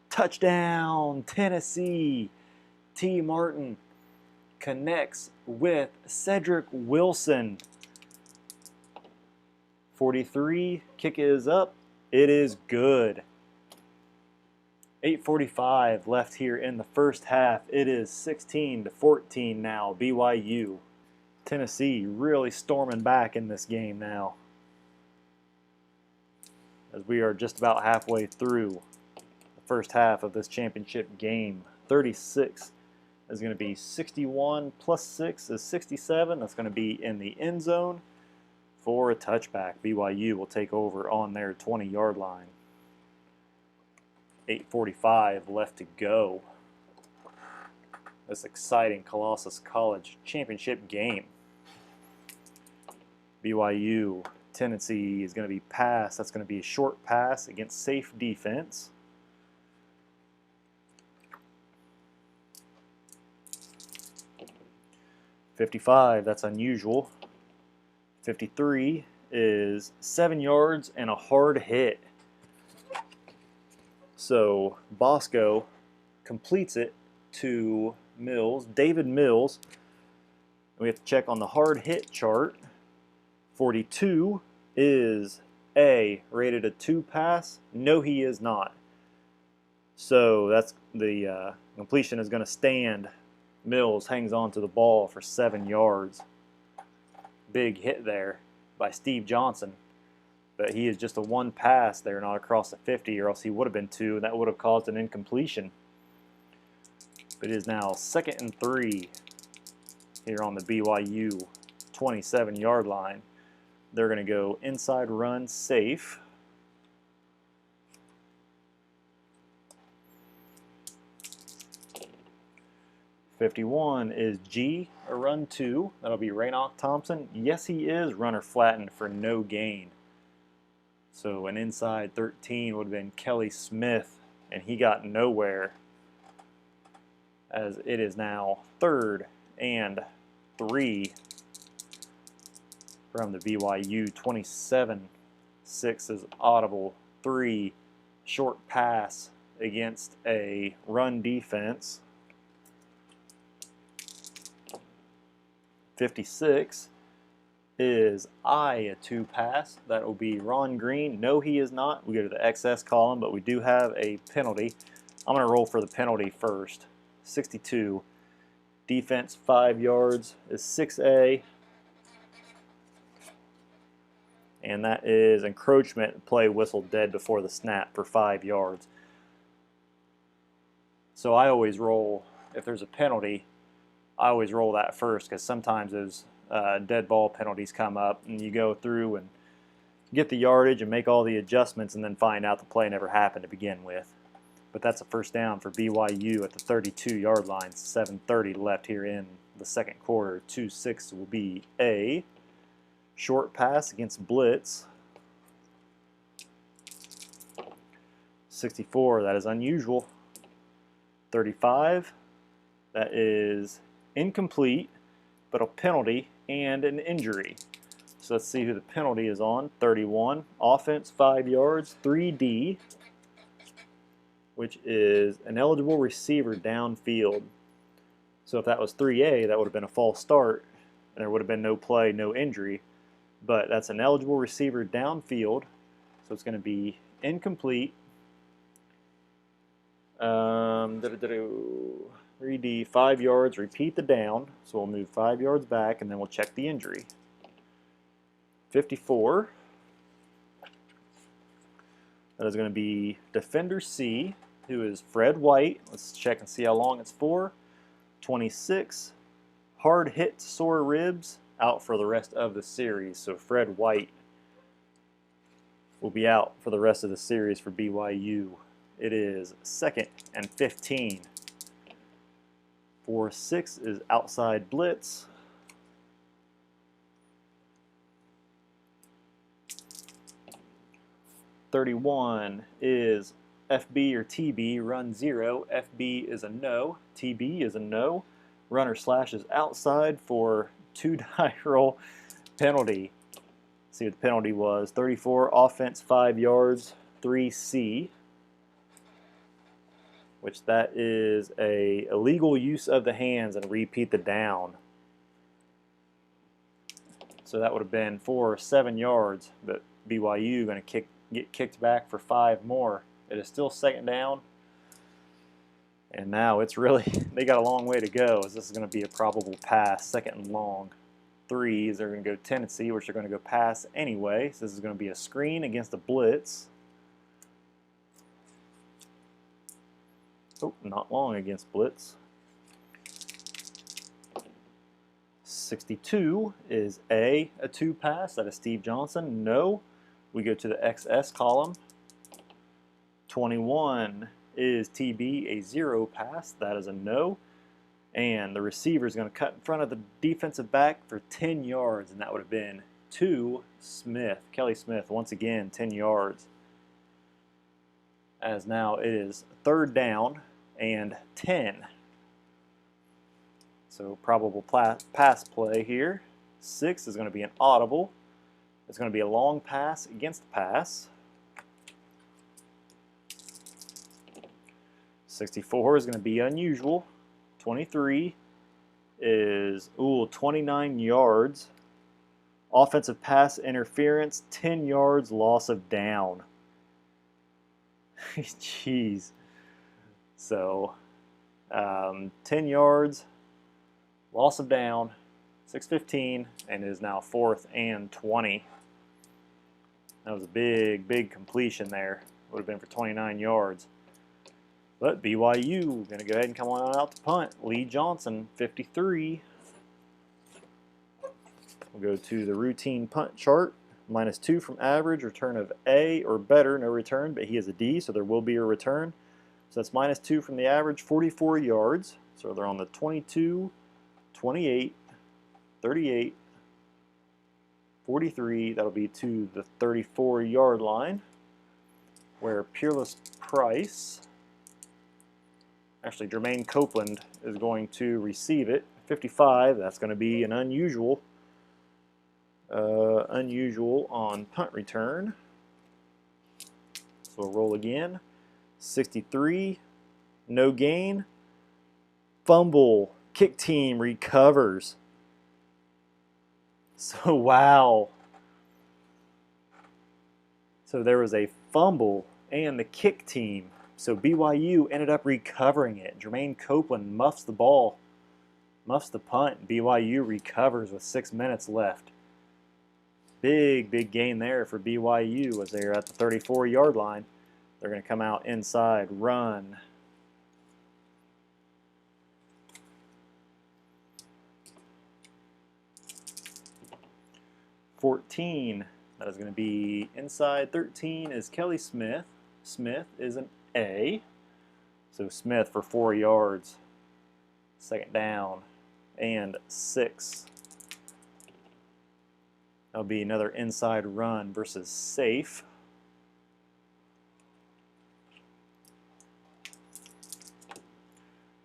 touchdown, Tennessee. T. Martin connects with Cedric Wilson. 43, kick is up. It is good. 8:45 left here in the first half. It is 16-14 now, BYU. Tennessee really storming back in this game now, as we are just about halfway through the first half of this championship game. 36 is going to be 61 plus 6 is 67. That's going to be in the end zone for a touchback. BYU will take over on their 20-yard line. 8:45 left to go. This exciting Colossus College championship game. BYU, Tennessee is going to be pass. That's going to be a short pass against safe defense. .55, that's unusual. 53 is 7 yards and a hard hit. So Bosco completes it to Mills, David Mills. We have to check on the hard hit chart. 42 is rated a 2 pass. No, he is not. So that's the completion is going to stand. Mills hangs on to the ball for 7 yards. Big hit there by Steve Johnson. But he is just a 1 pass there, not across the 50, or else he would have been 2, and that would have caused an incompletion. But it is now 2nd and 3 here on the BYU 27-yard line. They're going to go inside run safe. .51 is G, a run 2. That'll be Raynoch Thompson. Yes, he is runner flattened for no gain. So an inside 13 would have been Kelly Smith, and he got nowhere, as it is now 3rd and 3 from the BYU 27. 6 is audible. 3, short pass against a run defense. 56 is a 2 pass. That will be Ron Green. No, he is not. We go to the XS column, but we do have a penalty. I'm going to roll for the penalty first. 62. Defense 5 yards is 6A. And that is encroachment. Play whistled dead before the snap for 5 yards. So I always roll, if there's a penalty, I always roll that first, because sometimes those dead ball penalties come up and you go through and get the yardage and make all the adjustments and then find out the play never happened to begin with. But that's a first down for BYU at the 32-yard line. 7:30 left here in the second quarter. 2-6 will be a short pass against blitz. 64, that is unusual. 35, that is incomplete, but a penalty and an injury. So let's see who the penalty is on. 31, offense 5 yards, 3D, which is an eligible receiver downfield. So if that was 3A, that would have been a false start, and there would have been no play, no injury. But that's an eligible receiver downfield, so it's going to be incomplete. 3D, 5 yards, repeat the down. So we'll move 5 yards back, and then we'll check the injury. 54. That is going to be defender C, who is Fred White. Let's check and see how long it's for. 26. Hard hit, sore ribs, out for the rest of the series. So Fred White will be out for the rest of the series for BYU. It is 2nd and 15. 4-6 is outside blitz. .31 is FB or TB, run 0. FB is a no, TB is a no. Runner slashes outside for 2-die roll penalty. See what the penalty was. 34, offense 5 yards, 3C. Which that is a illegal use of the hands and repeat the down. So that would have been for 7 yards, but BYU going to get kicked back for 5 more. It is still 2nd down, and now it's really, they got a long way to go, as this is going to be a probable pass, 2nd and long. 3s are going to go Tennessee, which are going to go pass anyway. So this is going to be a screen against a blitz. Oh, not long against blitz. 62 is a 2 pass. That is Steve Johnson. No. We go to the XS column. 21 is TB, a 0 pass. That is a no. And the receiver is going to cut in front of the defensive back for 10 yards, and that would have been to Smith. Kelly Smith, once again, 10 yards. As now it is 3rd down and 10. So probable pass play here. 6 is going to be an audible. It's going to be a long pass against the pass. 64 is going to be unusual. 23 is 29 yards. Offensive pass interference, 10 yards, loss of down. Jeez. So 10 yards, loss of down, 6:15, and it is now 4th and 20. That was a big completion there. Would have been for 29 yards. But BYU going to go ahead and come on out to punt. Lee Johnson, 53. We'll go to the routine punt chart. -2 from average, return of A or better, no return, but he is a D, so there will be a return. So that's -2 from the average, 44 yards. So they're on the 22, 28, 38, 43. That'll be to the 34-yard line, where Peerless Price, actually Jermaine Copeland, is going to receive it. 55, that's going to be an unusual on punt return. So we'll roll again. 63, no gain. Fumble, kick team recovers. So wow. So there was a fumble and the kick team. So BYU ended up recovering it. Jermaine Copeland muffs the ball, muffs the punt. BYU recovers with 6 minutes left. Big gain there for BYU as they're at the 34-yard line. They're going to come out inside, run. .14, that is going to be inside. 13 is Kelly Smith. Smith is an A. So Smith for 4 yards. 2nd down and 6. That'll be another inside run versus safe.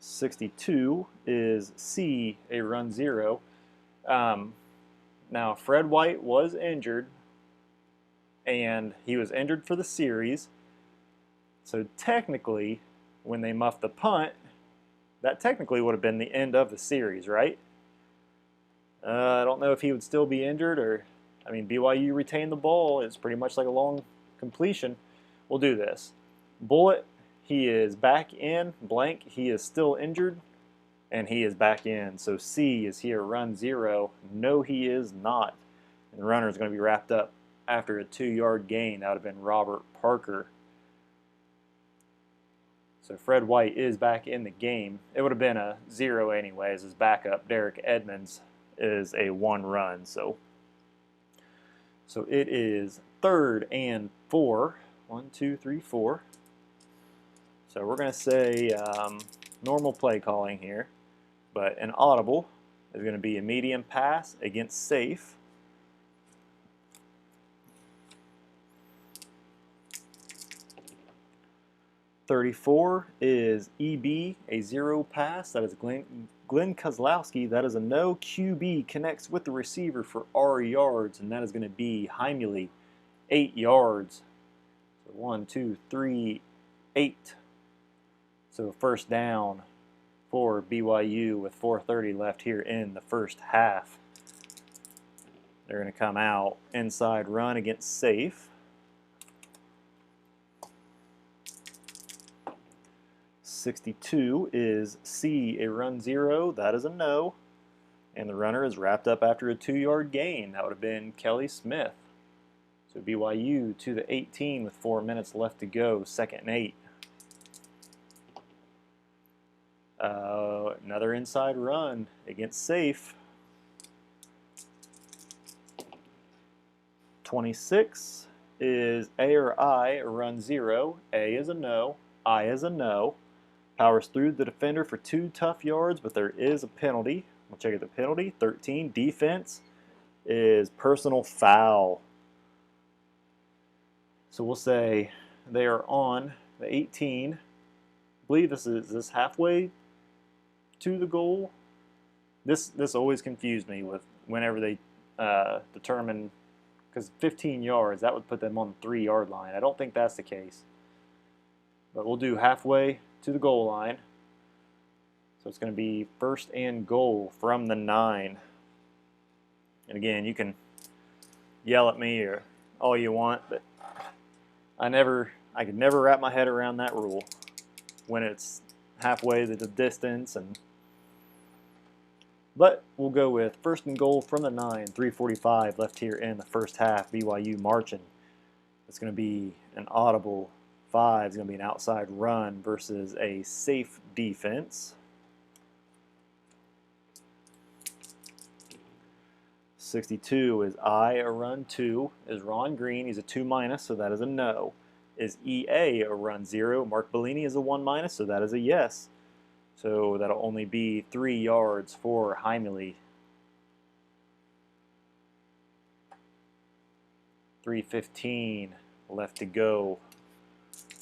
.62 is C, a run 0. Now Fred White was injured, and he was injured for the series. So technically, when they muffed the punt, that technically would have been the end of the series, right? I don't know if he would still be injured, or, I mean, BYU retained the ball. It's pretty much like a long completion. We'll do this. Bullet, he is back in. Blank, he is still injured, and he is back in. So C is here, run 0. No, he is not. And the runner is going to be wrapped up after a 2-yard gain. That would have been Robert Parker. So Fred White is back in the game. It would have been a 0 anyways. His backup, Derek Edmonds, is a 1 run. So it is 3rd and 4. 1, 2, 3, 4. So we're going to say normal play calling here. But an audible is going to be a medium pass against safe. 34 is EB, a 0 pass. That is Glenn Kozlowski. That is a no. QB connects with the receiver for R yards, and that is going to be Heimele, 8 yards. So 1, 2, 3, 8. So first down for BYU with 4:30 left here in the first half. They're going to come out inside run against safe. .62 is C, a run 0. That is a no. And the runner is wrapped up after a 2-yard gain. That would have been Kelly Smith. So BYU to the 18 with 4 minutes left to go. 2nd and 8. Another inside run against safe. 26 is A or I, a run 0. A is a no. I is a no. Powers through the defender for 2 tough yards, but there is a penalty. We'll check out the penalty. 13, defense is personal foul. So we'll say they are on the 18. I believe this is halfway to the goal. This always confused me with whenever they determine, because 15 yards, that would put them on the 3-yard line. I don't think that's the case. But we'll do halfway to the goal line. So it's going to be 1st and goal from the 9. And again, you can yell at me or all you want, but I could never wrap my head around that rule when it's halfway the distance. But we'll go with 1st and goal from the 9, 3:45 left here in the first half. BYU marching. It's going to be an audible 5. It's going to be an outside run versus a safe defense. 62 is I, a run 2. Is Ron Green. He's a 2-, so that is a no. Is EA, a run 0. Mark Bellini is a 1-, so that is a yes. So that'll only be 3 yards for Heimele. 3:15 left to go.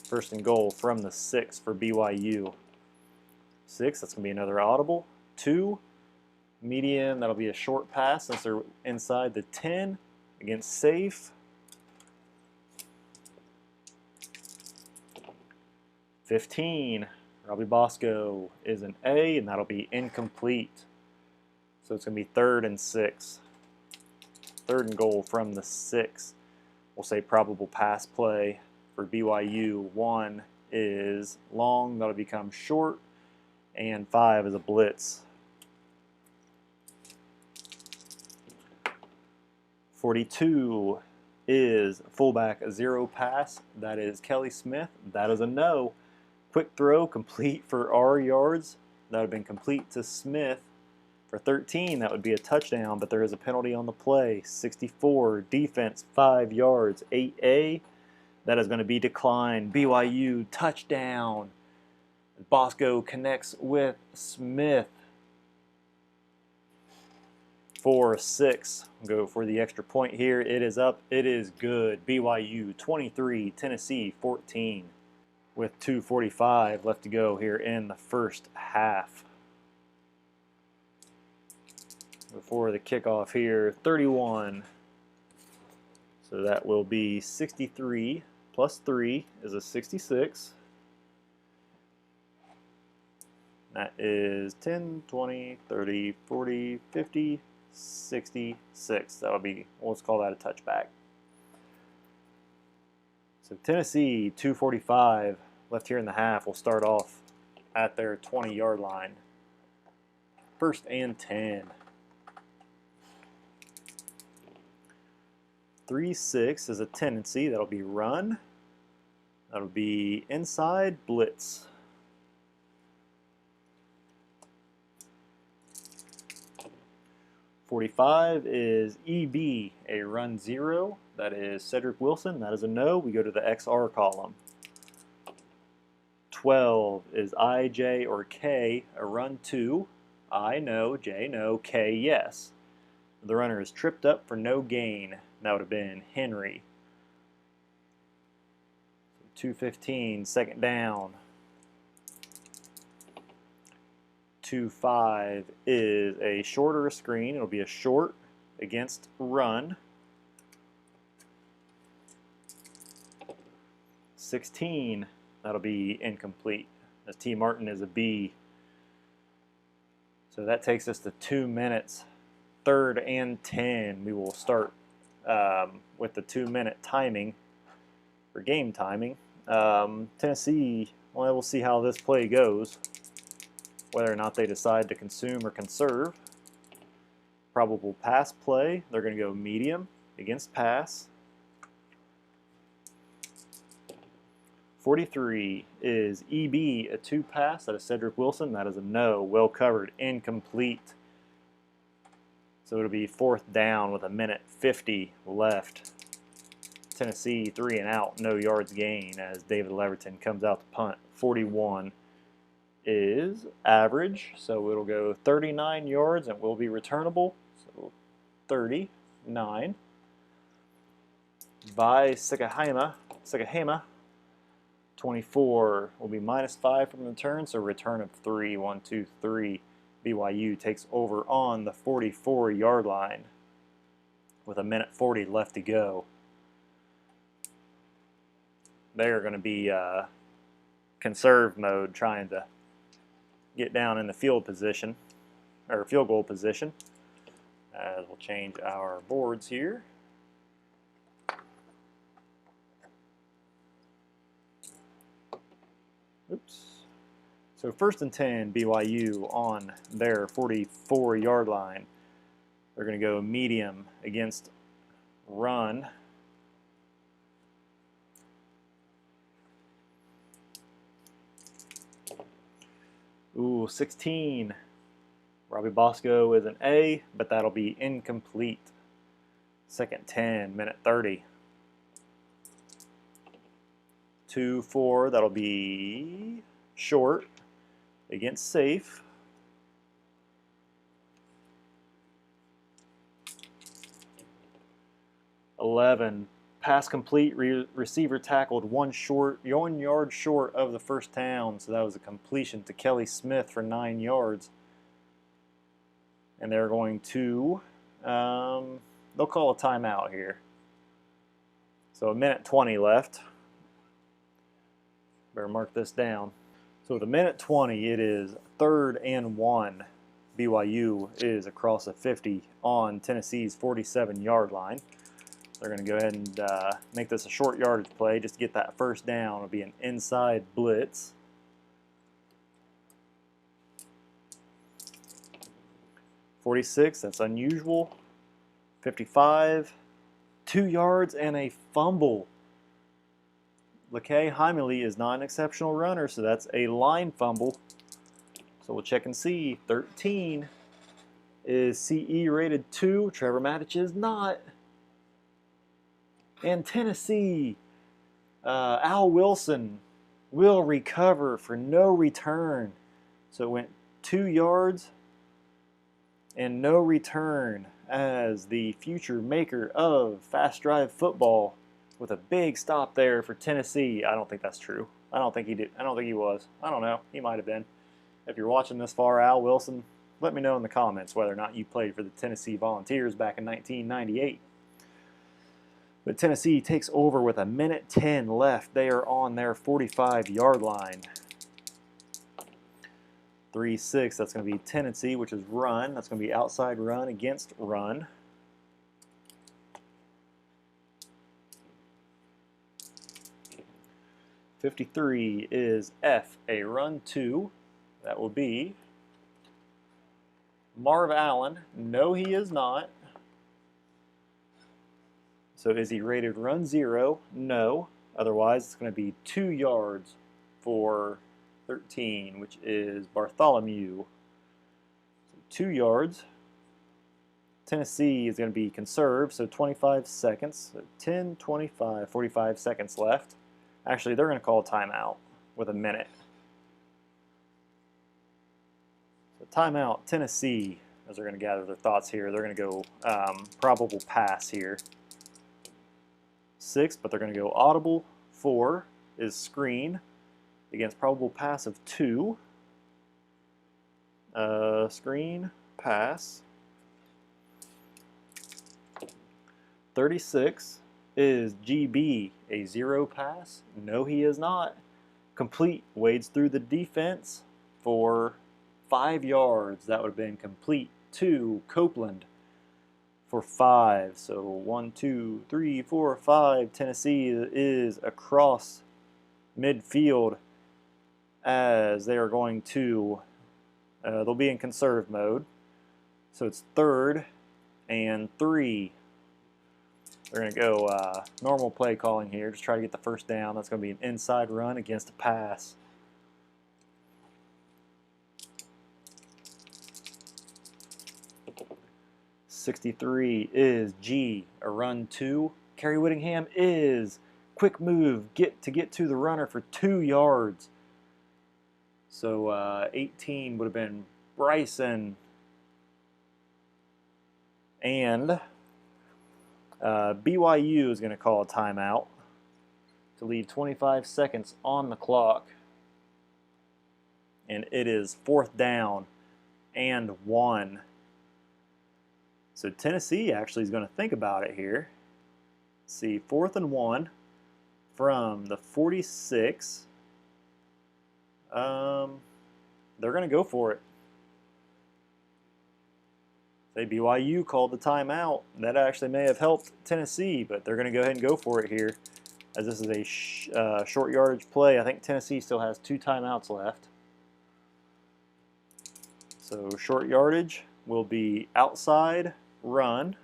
1st and goal from the 6 for BYU. 6, that's going to be another audible. 2, medium, that'll be a short pass since they're inside the 10 against safe. 15, Robbie Bosco is an A, and that'll be incomplete. So it's going to be 3rd and 6. 3rd and goal from the 6. We'll say probable pass play for BYU. 1 is long, that'll become short, and 5 is a blitz. 42 is fullback 0 pass. That is Kelly Smith. That is a no. Quick throw complete for R yards. That would have been complete to Smith for 13. That would be a touchdown, but there is a penalty on the play. 64, defense 5 yards. 8A, that is going to be declined. BYU touchdown. Bosco connects with Smith for 6. Go for the extra point here. It is up. It is good. BYU 23, Tennessee 14. With 2:45 left to go here in the first half. Before the kickoff here, 31. So that will be 63 plus 3 is a 66. That is 10, 20, 30, 40, 50, 66. That would be, let's call that a touchback. So Tennessee, 2:45 left here in the half. We'll start off at their 20-yard line. 1st and 10. 3-6 is a tendency. That'll be run. That'll be inside blitz. 45 is EB, a run 0. That is Cedric Wilson. That is a no. We go to the XR column. 12 is I, J, or K, a run 2. I, no. J, no. K, yes. The runner is tripped up for no gain. That would have been Henry. 2:15, second down. 2-5 is a shorter screen. It'll be a short against run. 16, that'll be incomplete, as T. Martin is a B. So that takes us to 2 minutes. 3rd and 10. We will start with the 2-minute timing for game timing. Tennessee, well, we'll see how this play goes, whether or not they decide to consume or conserve. Probable pass play, they're going to go medium against pass. 43 is EB, a 2 pass. That is Cedric Wilson. That is a no. Well covered, incomplete. So it'll be 4th down with 1:50 left. Tennessee 3 and out, no yards gain as David Leverton comes out to punt. 41 is average, so it'll go 39 yards and will be returnable. So 39 by Sikahema. 24 will be -5 from the return, so return of 3. 1, 2, 3. BYU takes over on the 44-yard line with 1:40 left to go. They're going to be conserve mode, trying to get down in the field position, or field goal position. As we'll change our boards here. Oops. So 1st and 10, BYU on their 44-yard line. They're going to go medium against run. Ooh, 16. Robbie Bosco is an A, but that'll be incomplete. 2nd 10, 1:30. 2-4, that'll be short against safe. 11, pass complete, receiver tackled 1 yard short of the 1st down, so that was a completion to Kelly Smith for 9 yards. And they're going to, they'll call a timeout here. So 1:20 left. Better mark this down. So with 1:20, it is 3rd and 1. BYU is across the 50 on Tennessee's 47-yard line. They're going to go ahead and make this a short yardage play just to get that 1st down. It'll be an inside blitz. .46, that's unusual. 55, 2 yards and a fumble. Lakai Heimele is not an exceptional runner, so that's a line fumble. So we'll check and see. 13 is CE rated 2. Trevor Matich is not. And Tennessee, Al Wilson will recover for no return. So it went 2 yards and no return as the future maker of fast drive football with a big stop there for Tennessee. I don't think that's true. I don't think he did. I don't think he was. I don't know. He might have been. If you're watching this far, Al Wilson, let me know in the comments whether or not you played for the Tennessee Volunteers back in 1998. But Tennessee takes over with 1:10 left. They are on their 45-yard line. 3-6, that's going to be Tennessee, which is run. That's going to be outside run against run. .53 is F, a run 2. That will be Marv Allen. No, he is not. So is he rated run 0? No. Otherwise, it's going to be 2 yards for 13, which is Bartholomew. So 2 yards. Tennessee is going to be conserved, so 25 seconds. So 10, 25, 45 seconds left. Actually, they're going to call a timeout with a minute. So timeout, Tennessee, as they're going to gather their thoughts here. They're going to go probable pass here. 6, but they're going to go audible 4. is screen against probable pass of 2. Screen, pass. 36 is GB, a 0 pass. No, he is not. Complete, wades through the defense for 5 yards. That would have been complete to Copeland for 5. So 1, 2, 3, 4, 5. Tennessee is across midfield as they are going to, they'll be in conserve mode. So it's 3rd and 3. They're going to go normal play calling here. Just try to get the first down. That's going to be an inside run against a pass. .63 is G, a run 2. Kerry Whittingham is quick move, get to the runner for 2 yards. So 18 would have been Bryson. And BYU is going to call a timeout to leave 25 seconds on the clock. And it is 4th down and 1. So Tennessee actually is going to think about it here. Let's see, 4th and 1 from the 46. They're going to go for it. Say BYU called the timeout. That actually may have helped Tennessee, but they're going to go ahead and go for it here, as this is a short yardage play. I think Tennessee still has 2 timeouts left. So short yardage will be outside run.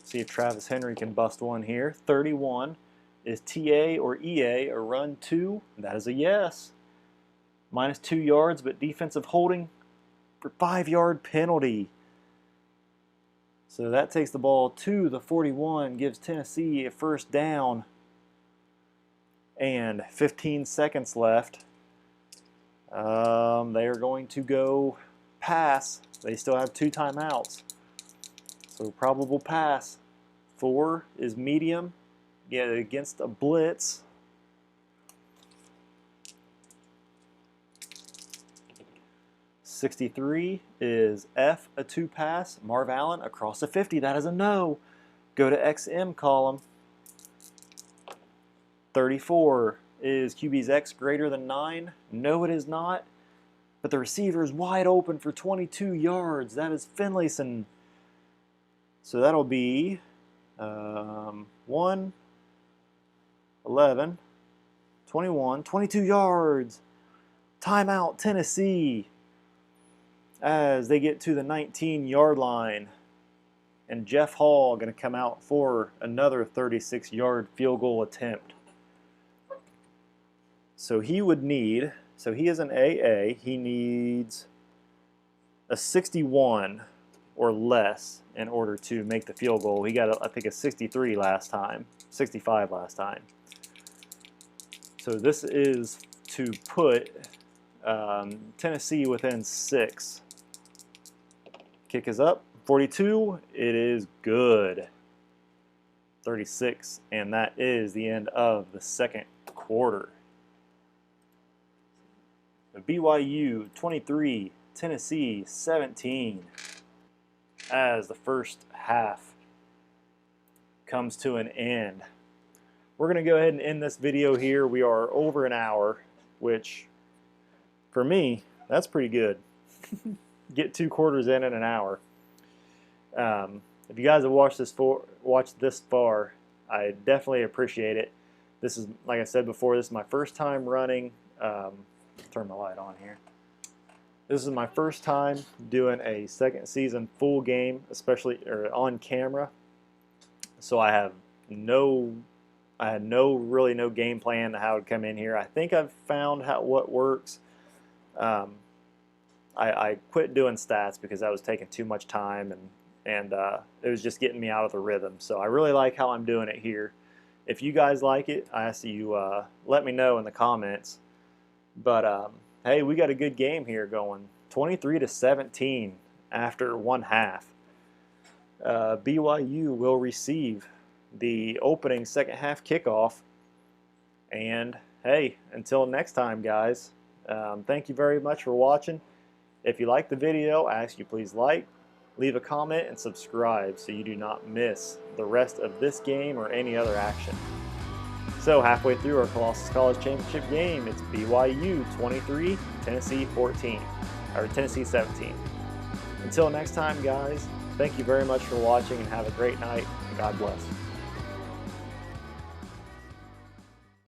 See if Travis Henry can bust one here. 31 is TA or EA, a run 2. That is a yes. Minus 2 yards, but defensive holding for 5-yard penalty. So that takes the ball to the 41, gives Tennessee a first down, and 15 seconds left. They are going to go pass. They still have 2 timeouts. So probable pass. 4 is medium, against a blitz. .63 is F, a 2 pass. Marv Allen across the 50. That is a no. Go to XM column. 34 is QB's X greater than 9. No, it is not. But the receiver is wide open for 22 yards. That is Finlayson. So that'll be 1, 11, 21, 22 yards. Timeout, Tennessee, as they get to the 19-yard line. And Jeff Hall going to come out for another 36-yard field goal attempt. So he would need, so he is an AA, he needs a 61 or less in order to make the field goal. He got, I think, a 63 last time, 65 last time. So this is to put Tennessee within 6. Kick is up, 42, it is good. 36, and that is the end of the second quarter. BYU 23, Tennessee 17. As the first half comes to an end, we're going to go ahead and end this video here. We are over an hour, which for me, that's pretty good. Get 2 quarters in an hour. If you guys have watched this far, I definitely appreciate it. This is, like I said before, this is my first time running. Turn my light on here. This is my first time doing a second season full game, especially on camera. So I had really no game plan to how to come in here. I think I've found what works. I quit doing stats because that was taking too much time, and it was just getting me out of the rhythm. So I really like how I'm doing it here. If you guys like it, I ask you let me know in the comments. But hey, we got a good game here going. 23-17 after one half. BYU will receive the opening second half kickoff. And hey, until next time, guys, thank you very much for watching. If you liked the video, I ask you please like, leave a comment, and subscribe so you do not miss the rest of this game or any other action. So halfway through our Colossus College Championship game, it's BYU 23, Tennessee 14, or Tennessee 17. Until next time, guys, thank you very much for watching and have a great night. God bless.